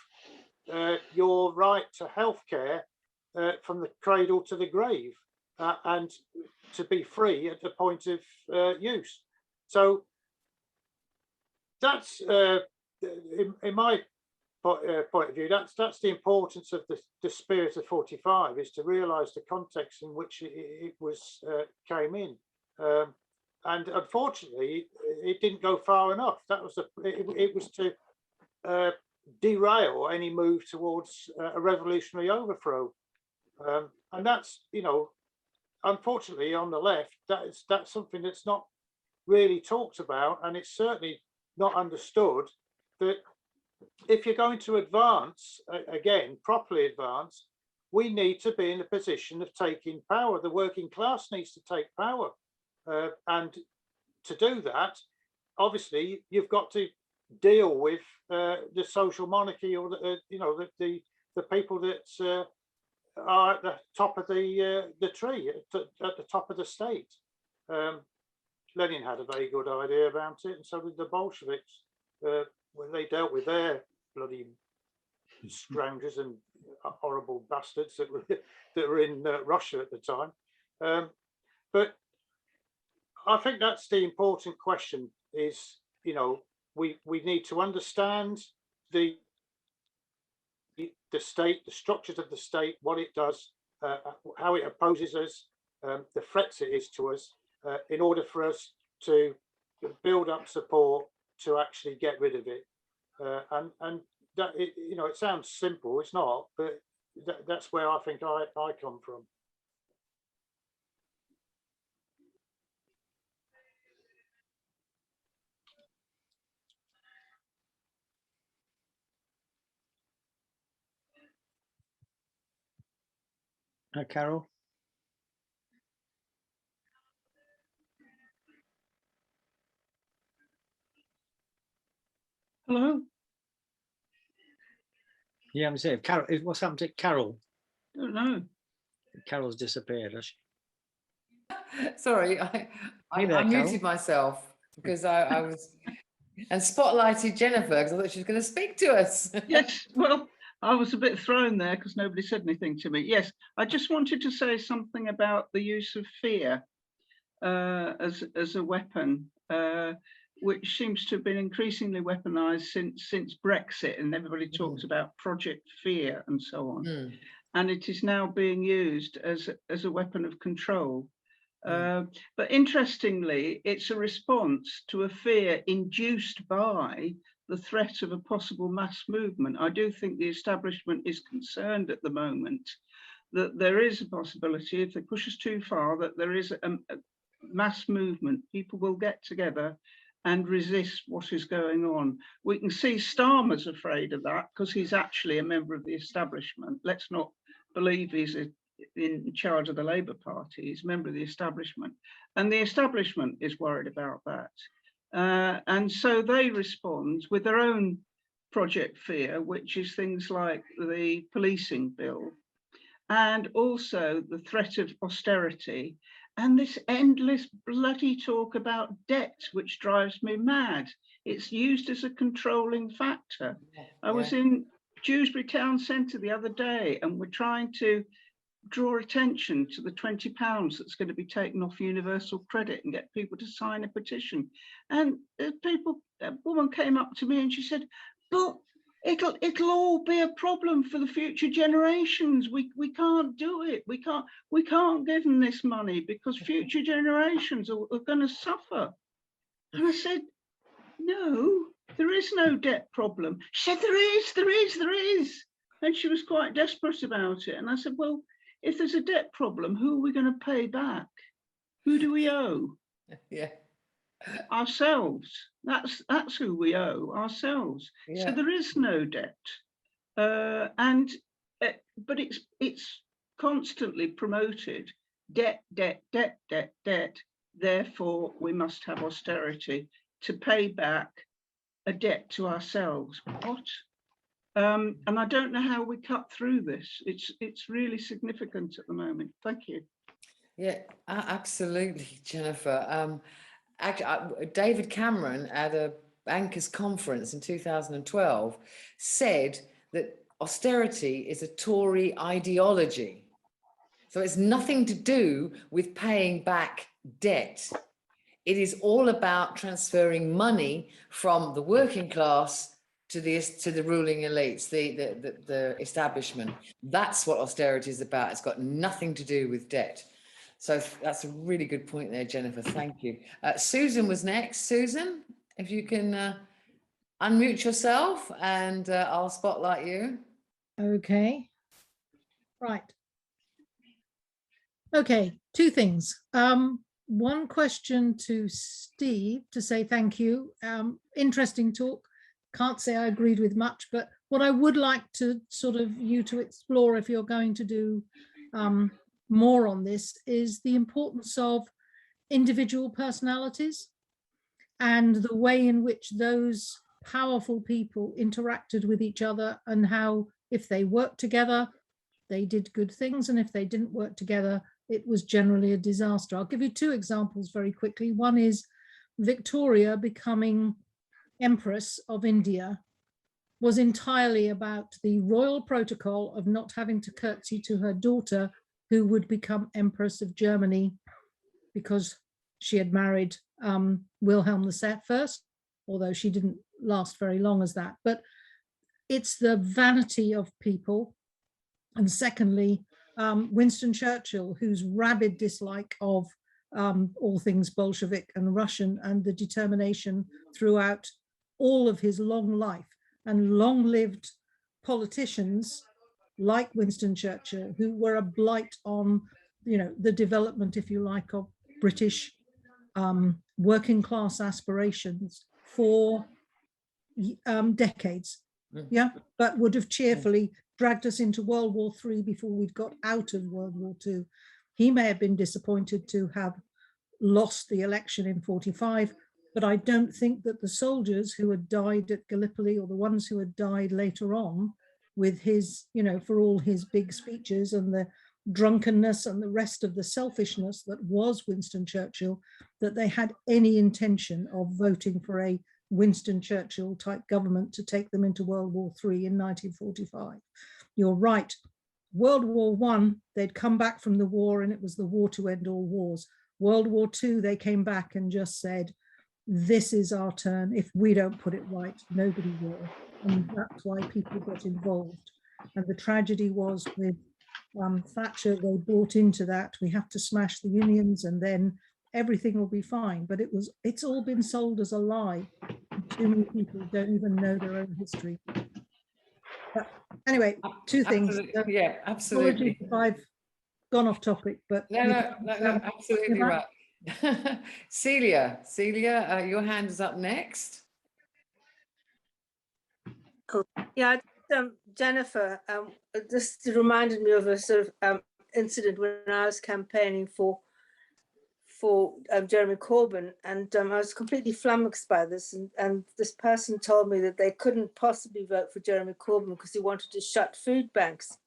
[SPEAKER 8] your right to healthcare from the cradle to the grave, and to be free at the point of use. So that's, in my point of view, that's the importance of the spirit of 45, is to realise the context in which it was came in, and unfortunately it didn't go far enough. That was it was to derail any move towards a revolutionary overthrow, and that's, you know, unfortunately on the left, that's something that's not really talked about, and it's certainly not understood that if you're going to advance, again, properly advance, we need to be in a position of taking power. The working class needs to take power. And to do that, obviously, you've got to deal with the social monarchy, or you know, the people that are at the top of the tree, at the top of the state. Lenin had a very good idea about it, and so did the Bolsheviks. When they dealt with their bloody scoundrels and horrible bastards that were in Russia at the time. But I think that's the important question, is, you know, we need to understand the state, the structures of the state, what it does, how it opposes us, the threats it is to us, in order for us to build up support to actually get rid of it. And that, you know, it sounds simple, it's not, but that's where I think I come from.
[SPEAKER 2] Carol?
[SPEAKER 5] Hello?
[SPEAKER 2] Yeah, I'm saying, Carol, what's happened to Carol?
[SPEAKER 5] Don't know.
[SPEAKER 2] Carol's disappeared, has she?
[SPEAKER 1] Sorry, I
[SPEAKER 2] there,
[SPEAKER 1] muted
[SPEAKER 2] Carol.
[SPEAKER 1] myself because I was, and spotlighted Jennifer because I thought she was going to speak to us.
[SPEAKER 5] Yes, well, I was a bit thrown there because nobody said anything to me. Yes, I just wanted to say something about the use of fear as a weapon, which seems to have been increasingly weaponized since Brexit, and everybody talks about Project Fear and so on. And it is now being used as a weapon of control. But interestingly, it's a response to a fear induced by the threat of a possible mass movement. I do think the establishment is concerned at the moment that there is a possibility, if they push us too far, that there is a mass movement. People will get together and resist what is going on. We can see Starmer's afraid of that because he's actually a member of the establishment. Let's not believe he's in charge of the Labour Party. He's a member of the establishment, and the establishment is worried about that. And so they respond with their own Project Fear, which is things like the policing bill, and also the threat of austerity, and this endless bloody talk about debt, which drives me mad. It's used as a controlling factor. I was in Dewsbury Town Centre the other day, and we're trying to draw attention to the £20 that's going to be taken off universal credit and get people to sign a petition. And a woman came up to me and she said, but it'll all be a problem for the future generations. We can't do it. We can't give them this money because future generations are going to suffer. And I said, no, there is no debt problem. She said, there is. And she was quite desperate about it. And I said, well, if there's a debt problem, who are we going to pay back? Who do we owe?
[SPEAKER 1] Yeah.
[SPEAKER 5] Ourselves. That's who we owe, ourselves.
[SPEAKER 1] Yeah.
[SPEAKER 5] So there is no debt. But it's constantly promoted. Debt. Therefore, we must have austerity to pay back a debt to ourselves. What? And I don't know how we cut through this. It's really significant at the moment. Thank you.
[SPEAKER 1] Yeah, absolutely, Jennifer. Actually, David Cameron at a bankers conference in 2012 said that austerity is a Tory ideology. So it's nothing to do with paying back debt. It is all about transferring money from the working class to the ruling elites, the establishment. That's what austerity is about. It's got nothing to do with debt. So that's a really good point there, Jennifer. Thank you. Susan was next. Susan, if you can unmute yourself, and I'll spotlight you.
[SPEAKER 9] Okay. Right. Okay, two things. One question to Steve to say thank you. Interesting talk. Can't say I agreed with much, but what I would like to sort of you to explore, if you're going to do more on this, is the importance of individual personalities and the way in which those powerful people interacted with each other, and how if they worked together, they did good things, and if they didn't work together, it was generally a disaster. I'll give you two examples very quickly. One is Victoria becoming Empress of India was entirely about the royal protocol of not having to curtsy to her daughter, who would become Empress of Germany, because she had married Wilhelm I, although she didn't last very long as that. But it's the vanity of people. And secondly, Winston Churchill, whose rabid dislike of all things Bolshevik and Russian, and the determination throughout all of his long life, and long-lived politicians like Winston Churchill, who were a blight on, the development, if you like, of British working class aspirations for decades. Yeah, but would have cheerfully dragged us into World War III before we'd got out of World War II. He may have been disappointed to have lost the election in 45, but I don't think that the soldiers who had died at Gallipoli, or the ones who had died later on with his, for all his big speeches and the drunkenness and the rest of the selfishness that was Winston Churchill, that they had any intention of voting for a Winston Churchill type government to take them into World War III in 1945. You're right. World War I, they'd come back from the war, and it was the war to end all wars. World War II, they came back and just said, this is our turn. If we don't put it right, nobody will. And that's why people got involved. And the tragedy was with Thatcher, they bought into that. We have to smash the unions and then everything will be fine. But it's all been sold as a lie. Too many people don't even know their own history. But anyway, two things.
[SPEAKER 1] Yeah, absolutely.
[SPEAKER 9] Apologies if I've gone off topic, but
[SPEAKER 1] no, absolutely right. Celia, your hand is up next.
[SPEAKER 10] Oh, yeah, Jennifer, this reminded me of a sort of incident when I was campaigning for Jeremy Corbyn, and I was completely flummoxed by this, and this person told me that they couldn't possibly vote for Jeremy Corbyn because he wanted to shut food banks,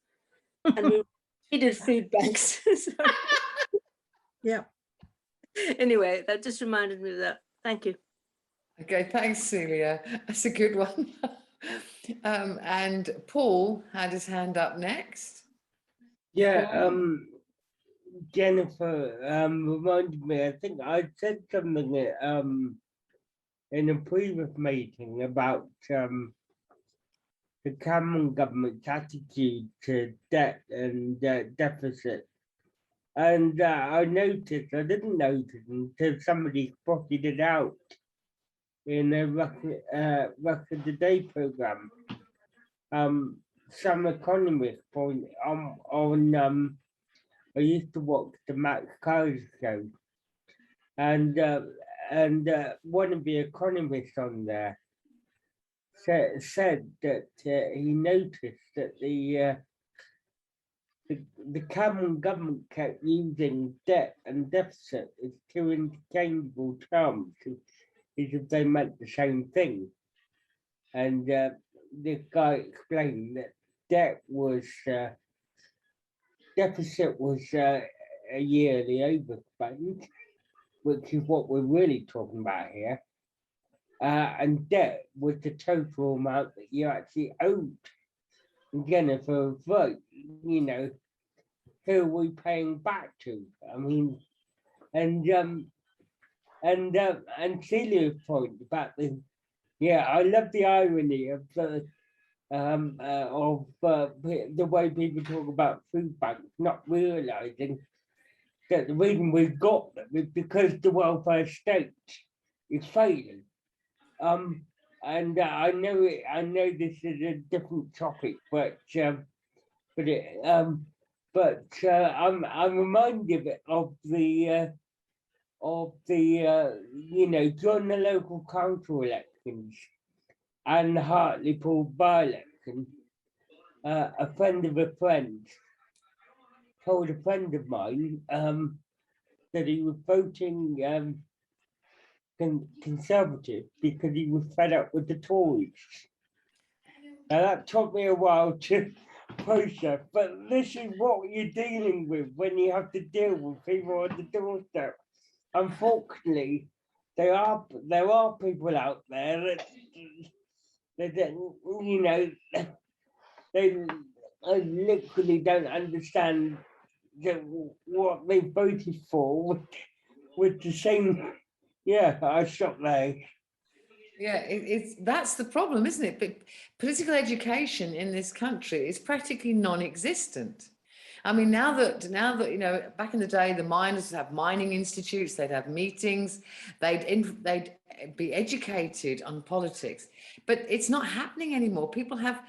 [SPEAKER 10] and we needed food banks. So,
[SPEAKER 9] yeah.
[SPEAKER 10] Anyway, that just reminded me of that. Thank you.
[SPEAKER 1] Okay, thanks, Celia. That's a good one. And Paul had his hand up next.
[SPEAKER 3] Yeah, Jennifer reminded me, I think I said something in a previous meeting about the Cameron government's attitude to debt and deficit. And I didn't notice until somebody spotted it out in a Russia Today program. Some economists point on I used to watch the Max Kaiser show, and one of the economists on there said that he noticed that the Cameron government kept using debt and deficit as two interchangeable terms, as if they meant the same thing. And this guy explained that deficit was a yearly overspend, which is what we're really talking about here. And debt was the total amount that you actually owed. Jennifer, right, who are we paying back to? I mean, and Celia's point about the Yeah, I love the irony of the way people talk about food banks, not realizing that the reason we've got them is because the welfare state is failing. And I know this is a different topic, but I'm reminded of the during the local council elections and the Hartlepool by-election, a friend of a friend told a friend of mine that he was voting Conservative because he was fed up with the Tories. Now that took me a while to process, but this is what you're dealing with when you have to deal with people on the doorstep. Unfortunately, there are people out there that they literally don't understand that what they voted for with the same. Yeah, I stopped there.
[SPEAKER 1] Yeah, that's the problem, isn't it? But political education in this country is practically non-existent. I mean, now that back in the day, the miners would have mining institutes, they'd have meetings, they'd be educated on politics, but it's not happening anymore. People have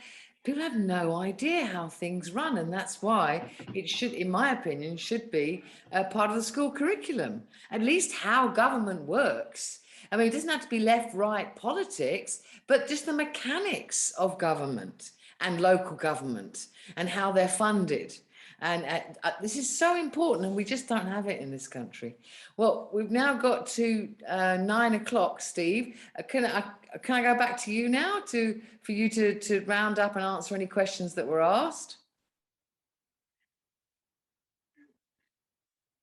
[SPEAKER 1] no idea how things run, and that's why it should, in my opinion, should be a part of the school curriculum. At least how government works. I mean, it doesn't have to be left-right politics, but just the mechanics of government and local government and how they're funded. And this is so important, and we just don't have it in this country. Well, we've now got to 9 o'clock, Steve. Can I go back to you now for you to round up and answer any questions that were asked?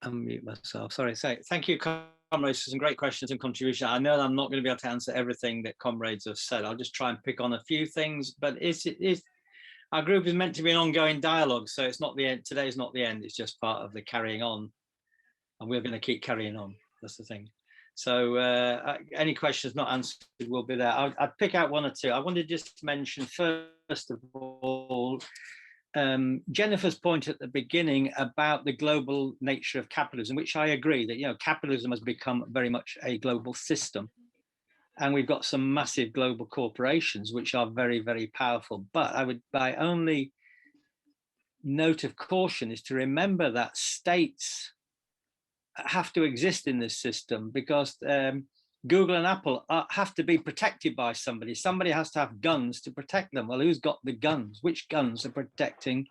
[SPEAKER 2] Unmute myself. Sorry. Thank you, comrades, for some great questions and contributions. I know that I'm not going to be able to answer everything that comrades have said. I'll just try and pick on a few things, but our group is meant to be an ongoing dialogue, so it's not the end. Today is not the end. It's just part of the carrying on, and we're going to keep carrying on. That's the thing. So any questions not answered will be there. I'd pick out one or two. I wanted just to mention, first of all, Jennifer's point at the beginning about the global nature of capitalism, which I agree that, capitalism has become very much a global system. And we've got some massive global corporations, which are very, very powerful. But my only note of caution is to remember that states have to exist in this system, because Google and Apple have to be protected by somebody. Somebody has to have guns to protect them. Well, who's got the guns? Which guns are protecting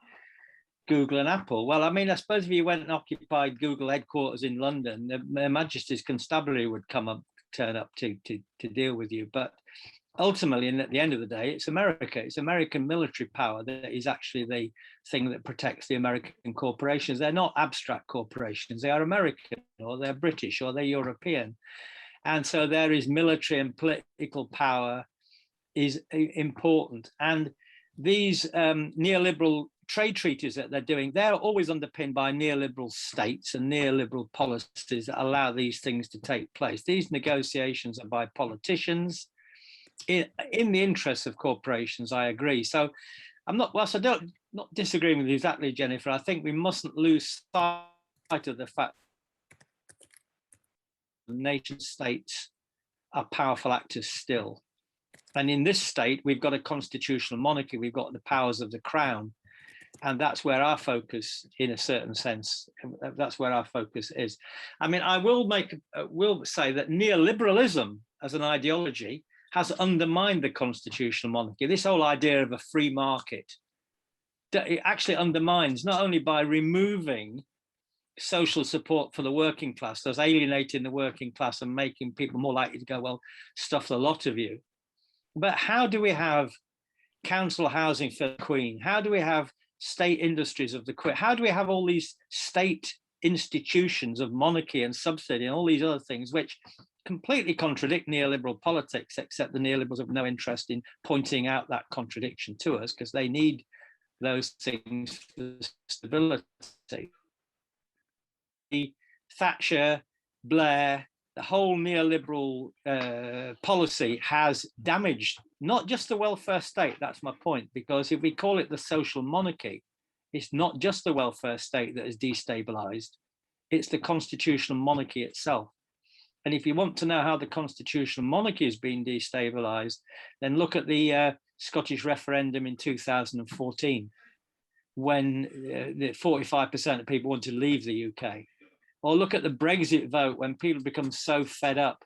[SPEAKER 2] Google and Apple? Well, I mean, I suppose if you went and occupied Google headquarters in London, Their Majesty's Constabulary would turn up to deal with you. But ultimately, and at the end of the day, it's America. It's American military power that is actually the thing that protects the American corporations. They're not abstract corporations. They are American, or they're British, or they're European. And so there is military and political power is important. And these neoliberal trade treaties that they're doing, they're always underpinned by neoliberal states and neoliberal policies that allow these things to take place. These negotiations are by politicians in the interests of corporations, I agree. So I'm not disagreeing with you exactly, Jennifer. I think we mustn't lose sight of the fact that nation states are powerful actors still. And in this state, we've got a constitutional monarchy, we've got the powers of the crown. And that's where our focus, in a certain sense, that's where our focus is. I mean, I will say that neoliberalism as an ideology has undermined the constitutional monarchy. This whole idea of a free market, it actually undermines, not only by removing social support for the working class, thus alienating the working class and making people more likely to go, well, stuff the lot of you. But how do we have council housing for the Queen? How do we have state industries of the Queen? How do we have all these state institutions of monarchy and subsidy and all these other things which completely contradict neoliberal politics, except the neoliberals have no interest in pointing out that contradiction to us because they need those things for stability. Thatcher, Blair, the whole neoliberal policy has damaged not just the welfare state. That's my point, because if we call it the social monarchy, it's not just the welfare state that is destabilized, it's the constitutional monarchy itself. And if you want to know how the constitutional monarchy has been destabilized, then look at the Scottish referendum in 2014, when the 45% of people wanted to leave the UK. Or look at the Brexit vote, when people become so fed up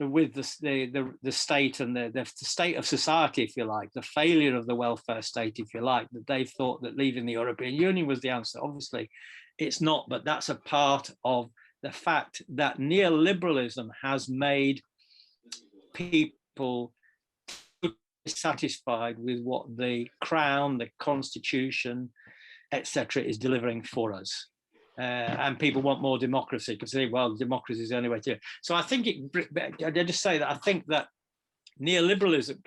[SPEAKER 2] with the state and the state of society, if you like, the failure of the welfare state, if you like, that they thought that leaving the European Union was the answer. Obviously, it's not, but that's a part of the fact that neoliberalism has made people dissatisfied with what the Crown, the Constitution, etc., is delivering for us. And people want more democracy because they, well, democracy is the only way to do it. So I think I just say that I think that neoliberalism,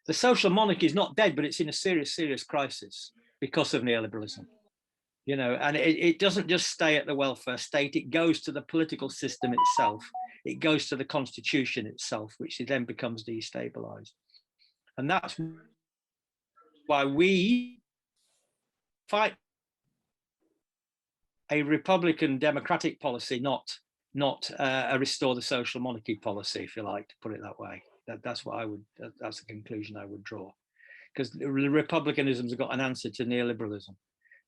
[SPEAKER 2] the social monarchy is not dead, but it's in a serious, serious crisis because of neoliberalism. You know, and it doesn't just stay at the welfare state, it goes to the political system itself. It goes to the constitution itself, which then becomes destabilized. And that's why we fight a Republican democratic policy, not a restore the social monarchy policy, if you like, to put it that way. That's what I would, that's the conclusion I would draw. Because republicanism's got an answer to neoliberalism.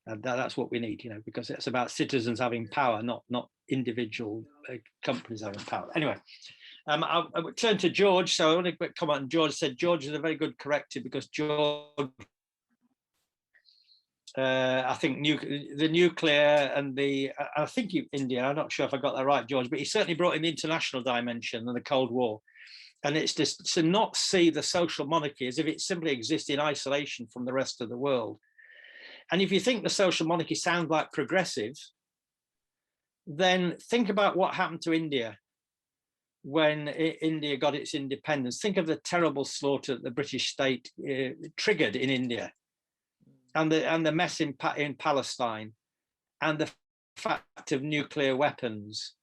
[SPEAKER 2] And that's what we need, you know, because it's about citizens having power, not individual companies having power. Anyway, I would turn to George. So I want to comment on George. Said George is a very good corrector because George, I think the nuclear and I think India, I'm not sure if I got that right, George, but he certainly brought in the international dimension and the Cold War. And it's just to not see the social monarchy as if it simply exists in isolation from the rest of the world. And if you think the social monarchy sounds like progressive, then think about what happened to India when India got its independence. Think of the terrible slaughter that the British state triggered in India, and the mess in Palestine, and the fact of nuclear weapons,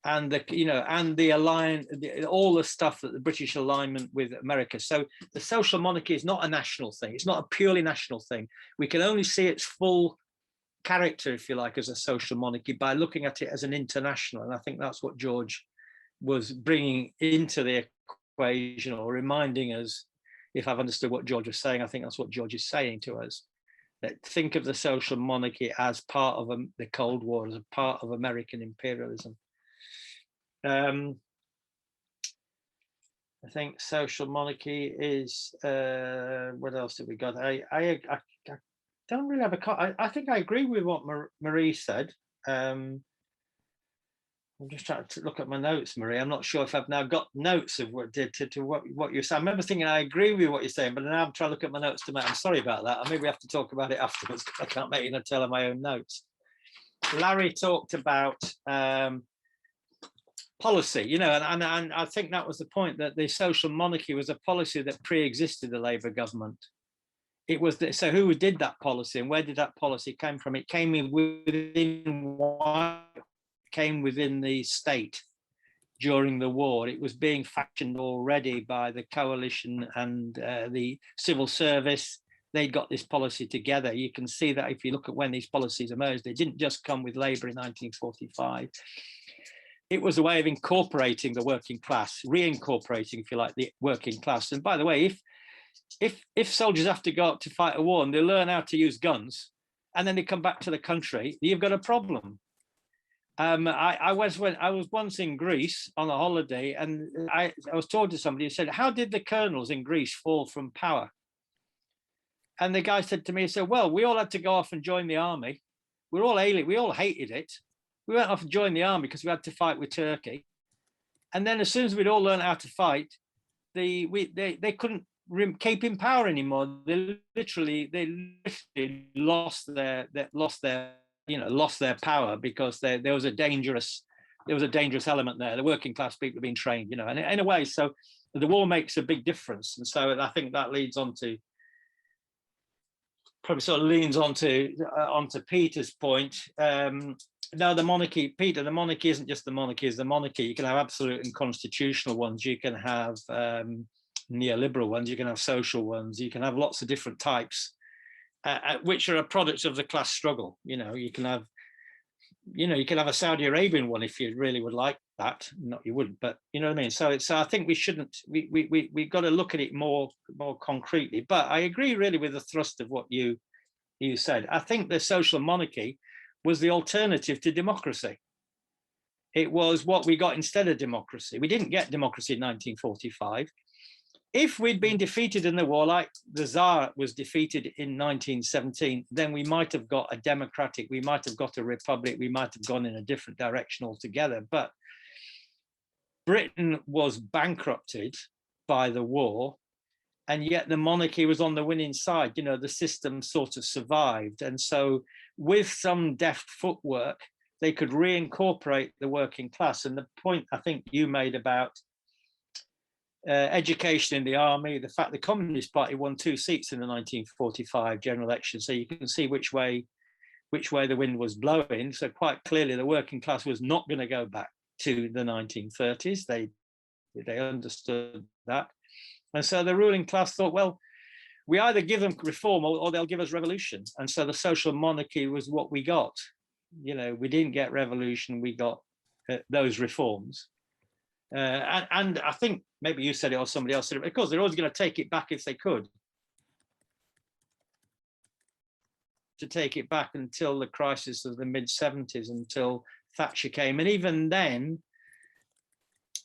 [SPEAKER 2] and the alliance, all the stuff that the British alignment with America. So the social monarchy is not a national thing. It's not a purely national thing. We can only see its full character, if you like, as a social monarchy by looking at it as an international. And I think that's what George was bringing into the equation, or reminding us, if I've understood what George was saying, I think that's what George is saying to us, that think of the social monarchy as part of the Cold War, as a part of American imperialism. I think social monarchy is what else have we got? I don't really have I think I agree with what Marie said. I'm just trying to look at my notes, Marie. I'm not sure if I've now got notes of what you're saying. I remember thinking I agree with what you're saying, but now I'm trying to look at my notes to make. I'm sorry about that. Maybe we have to talk about it afterwards. I can't make it tell my own notes. Larry talked about policy, you know, and I think that was the point, that the social monarchy was a policy that pre-existed the Labour government. It was so who did that policy, and where did that policy come from? It came within the state during the war. It was being fashioned already by the coalition and the civil service. They got this policy together. You can see that if you look at when these policies emerged, they didn't just come with Labour in 1945. It was a way of incorporating the working class, reincorporating, if you like, the working class. And by the way, if soldiers have to go out to fight a war and they learn how to use guns, and then they come back to the country, you've got a problem. I was once in Greece on a holiday, and I was talking to somebody who said, "How did the colonels in Greece fall from power?" And the guy said to me, he said, "Well, we all had to go off and join the army. We're all alien. We all hated it. We went off and joined the army because we had to fight with Turkey. And then as soon as we'd all learned how to fight, they couldn't keep in power anymore. They literally lost their power because there was a dangerous element there. The working class people have been trained, you know, and in a way, so the war makes a big difference. And so I think that leads on to, probably sort of leans onto Peter's point. No, the monarchy, Peter, the monarchy isn't just the monarchy, it's the monarchy. You can have absolute and constitutional ones. You can have neoliberal ones. You can have social ones. You can have lots of different types, which are a product of the class struggle. You know, you can have a Saudi Arabian one if you really would like that. Not you wouldn't, but you know what I mean. So I think we shouldn't. We've got to look at it more concretely. But I agree really with the thrust of what you said. I think the social monarchy was the alternative to democracy. It was what we got instead of democracy. We didn't get democracy in 1945. If we'd been defeated in the war, like the Tsar was defeated in 1917, then we might have got a democratic, we might have got a republic, we might have gone in a different direction altogether. But Britain was bankrupted by the war, and yet the monarchy was on the winning side. You know, the system sort of survived. And so with some deft footwork, they could reincorporate the working class. And the point I think you made about education in the army, the fact the Communist Party won 2 seats in the 1945 general election, so you can see which way the wind was blowing. So quite clearly the working class was not going to go back to the 1930s. They understood that. And so the ruling class thought, well, we either give them reform or they'll give us revolution. And so the social monarchy was what we got. You know, we didn't get revolution, we got those reforms. And I think maybe you said it or somebody else said it, of course, they're always going to take it back if they could. To take it back until the crisis of the mid-70s, until Thatcher came. And even then,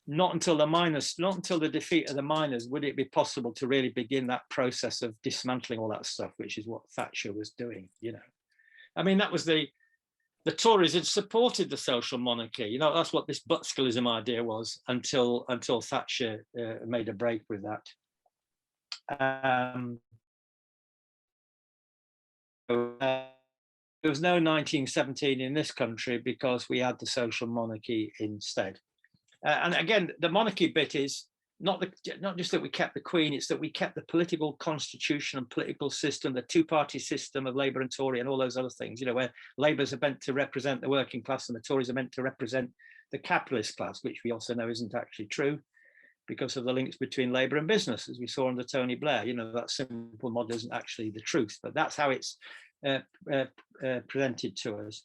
[SPEAKER 2] not until the defeat of the miners would it be possible to really begin that process of dismantling all that stuff, which is what Thatcher was doing. You know, I mean, that was the Tories had supported the social monarchy. You know, that's what this Socialism idea was until Thatcher made a break with that. There was no 1917 in this country because we had the social monarchy instead. And again, the monarchy bit is not just that we kept the Queen, it's that we kept the political constitution and political system, the two-party system of Labour and Tory and all those other things, you know, where Labour's are meant to represent the working class and the Tories are meant to represent the capitalist class, which we also know isn't actually true because of the links between Labour and business, as we saw under Tony Blair. You know, that simple model isn't actually the truth, but that's how it's presented to us.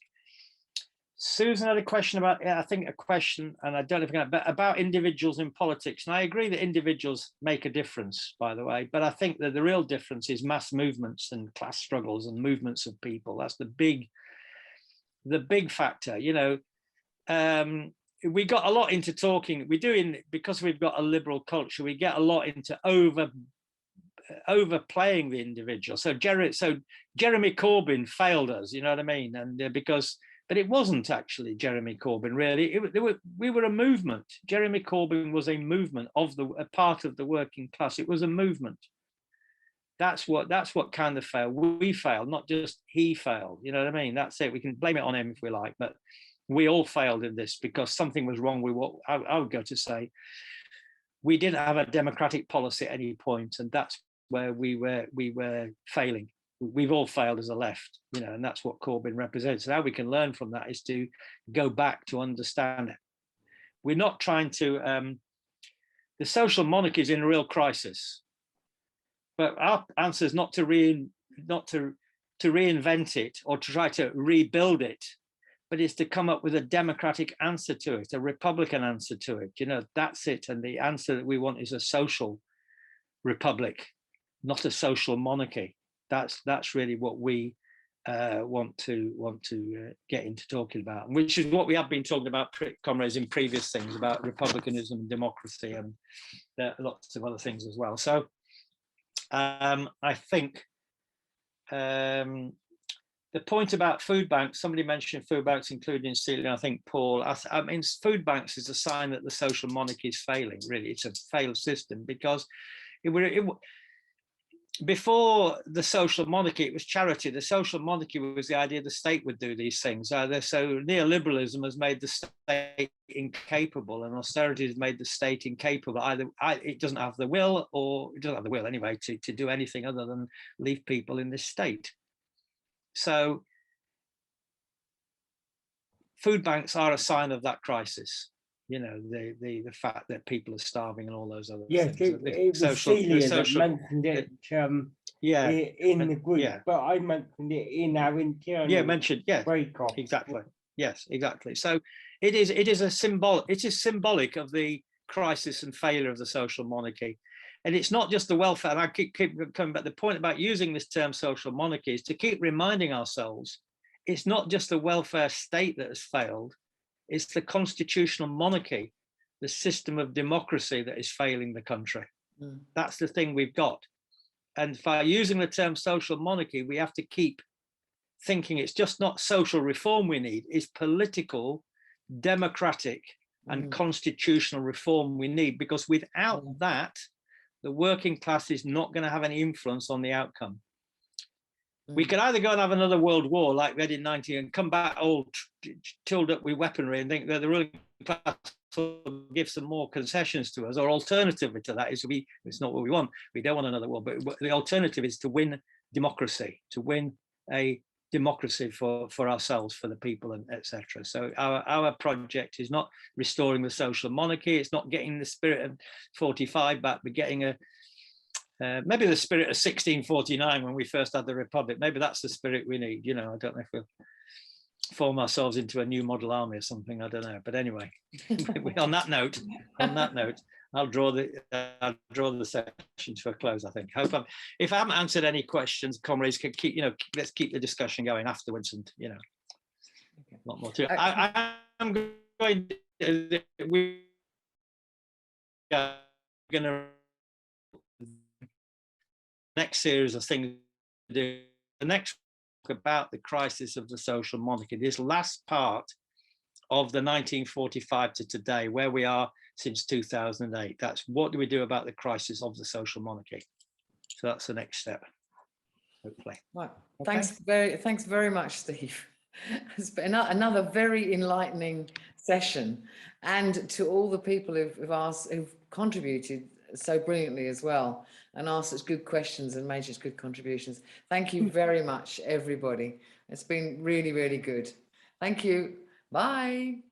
[SPEAKER 2] Susan had a question about, I think a question, and I don't know if I can, about individuals in politics. And I agree that individuals make a difference, by the way, but I think that the real difference is mass movements and class struggles and movements of people. That's the big factor. You know, we got a lot into talking. Because we've got a liberal culture, we get a lot into overplaying the individual. So Jeremy Corbyn failed us, you know what I mean? And but it wasn't actually Jeremy Corbyn, really. We were a movement. Jeremy Corbyn was a movement of a part of the working class. It was a movement. That's what kind of failed. We failed, not just he failed. You know what I mean? That's it. We can blame it on him if we like, but we all failed in this because something was wrong with what I would go to say. We didn't have a democratic policy at any point, and that's where we were failing. We've all failed as a left, you know, and that's what Corbyn represents. So how we can learn from that is to go back to understand. We're not trying to, the social monarchy is in a real crisis, but our answer is not to reinvent it or to try to rebuild it, but it's to come up with a democratic answer to it, a Republican answer to it. You know, that's it. And the answer that we want is a social republic, not a social monarchy. That's really what we want to get into talking about, which is what we have been talking about, comrades, in previous things about republicanism and democracy and lots of other things as well. So I think the point about food banks, somebody mentioned food banks, including Celia, I think Paul. I mean, food banks is a sign that the social monarchy is failing, really. It's a failed system because before the social monarchy, it was charity. The social monarchy was the idea the state would do these things. So neoliberalism has made the state incapable, and austerity has made the state incapable. Either it doesn't have the will, or it doesn't have the will anyway to do anything other than leave people in this state. So food banks are a sign of that crisis. You know, the fact that people are starving and all those other
[SPEAKER 3] yes,
[SPEAKER 2] things.
[SPEAKER 3] it was Celia that mentioned it in the group, but I mentioned it in our internal break off.
[SPEAKER 2] Exactly. Yes, exactly. So it is symbolic of the crisis and failure of the social monarchy. And it's not just the welfare, and I keep coming back, the point about using this term social monarchy is to keep reminding ourselves it's not just the welfare state that has failed, it's the constitutional monarchy, the system of democracy that is failing the country. That's the thing we've got. And by using the term social monarchy, we have to keep thinking it's just not social reform we need, it's political, democratic, and constitutional reform we need, because without that, the working class is not going to have any influence on the outcome. We could either go and have another world war like we had in 19 and come back all tilled up with weaponry and think that the ruling class will give some more concessions to us, or alternatively to that is it's not what we want. We don't want another war, but the alternative is to win democracy, to win a democracy for ourselves, for the people, and etc. So our project is not restoring the social monarchy, it's not getting the spirit of 45 back, but getting maybe the spirit of 1649 when we first had the republic. Maybe that's the spirit we need. You know, I don't know if we'll form ourselves into a new model army or something, I don't know, but anyway, on that note, I'll draw the session to a close. I think. If I haven't answered any questions, comrades can keep. Let's keep the discussion going afterwards, and a lot more to it. I am going. We are going to next series of things to do. The next about the crisis of the social monarchy. This last part of the 1945 to today, where we are since 2008. That's what do we do about the crisis of the social monarchy. So that's the next step, hopefully.
[SPEAKER 1] Right.
[SPEAKER 2] Okay.
[SPEAKER 1] Thanks very much, Steve. It's been another very enlightening session, and to all the people who've contributed so brilliantly as well, and asked such good questions and made such good contributions. Thank you very much, everybody. It's been really, really good. Thank you. Bye.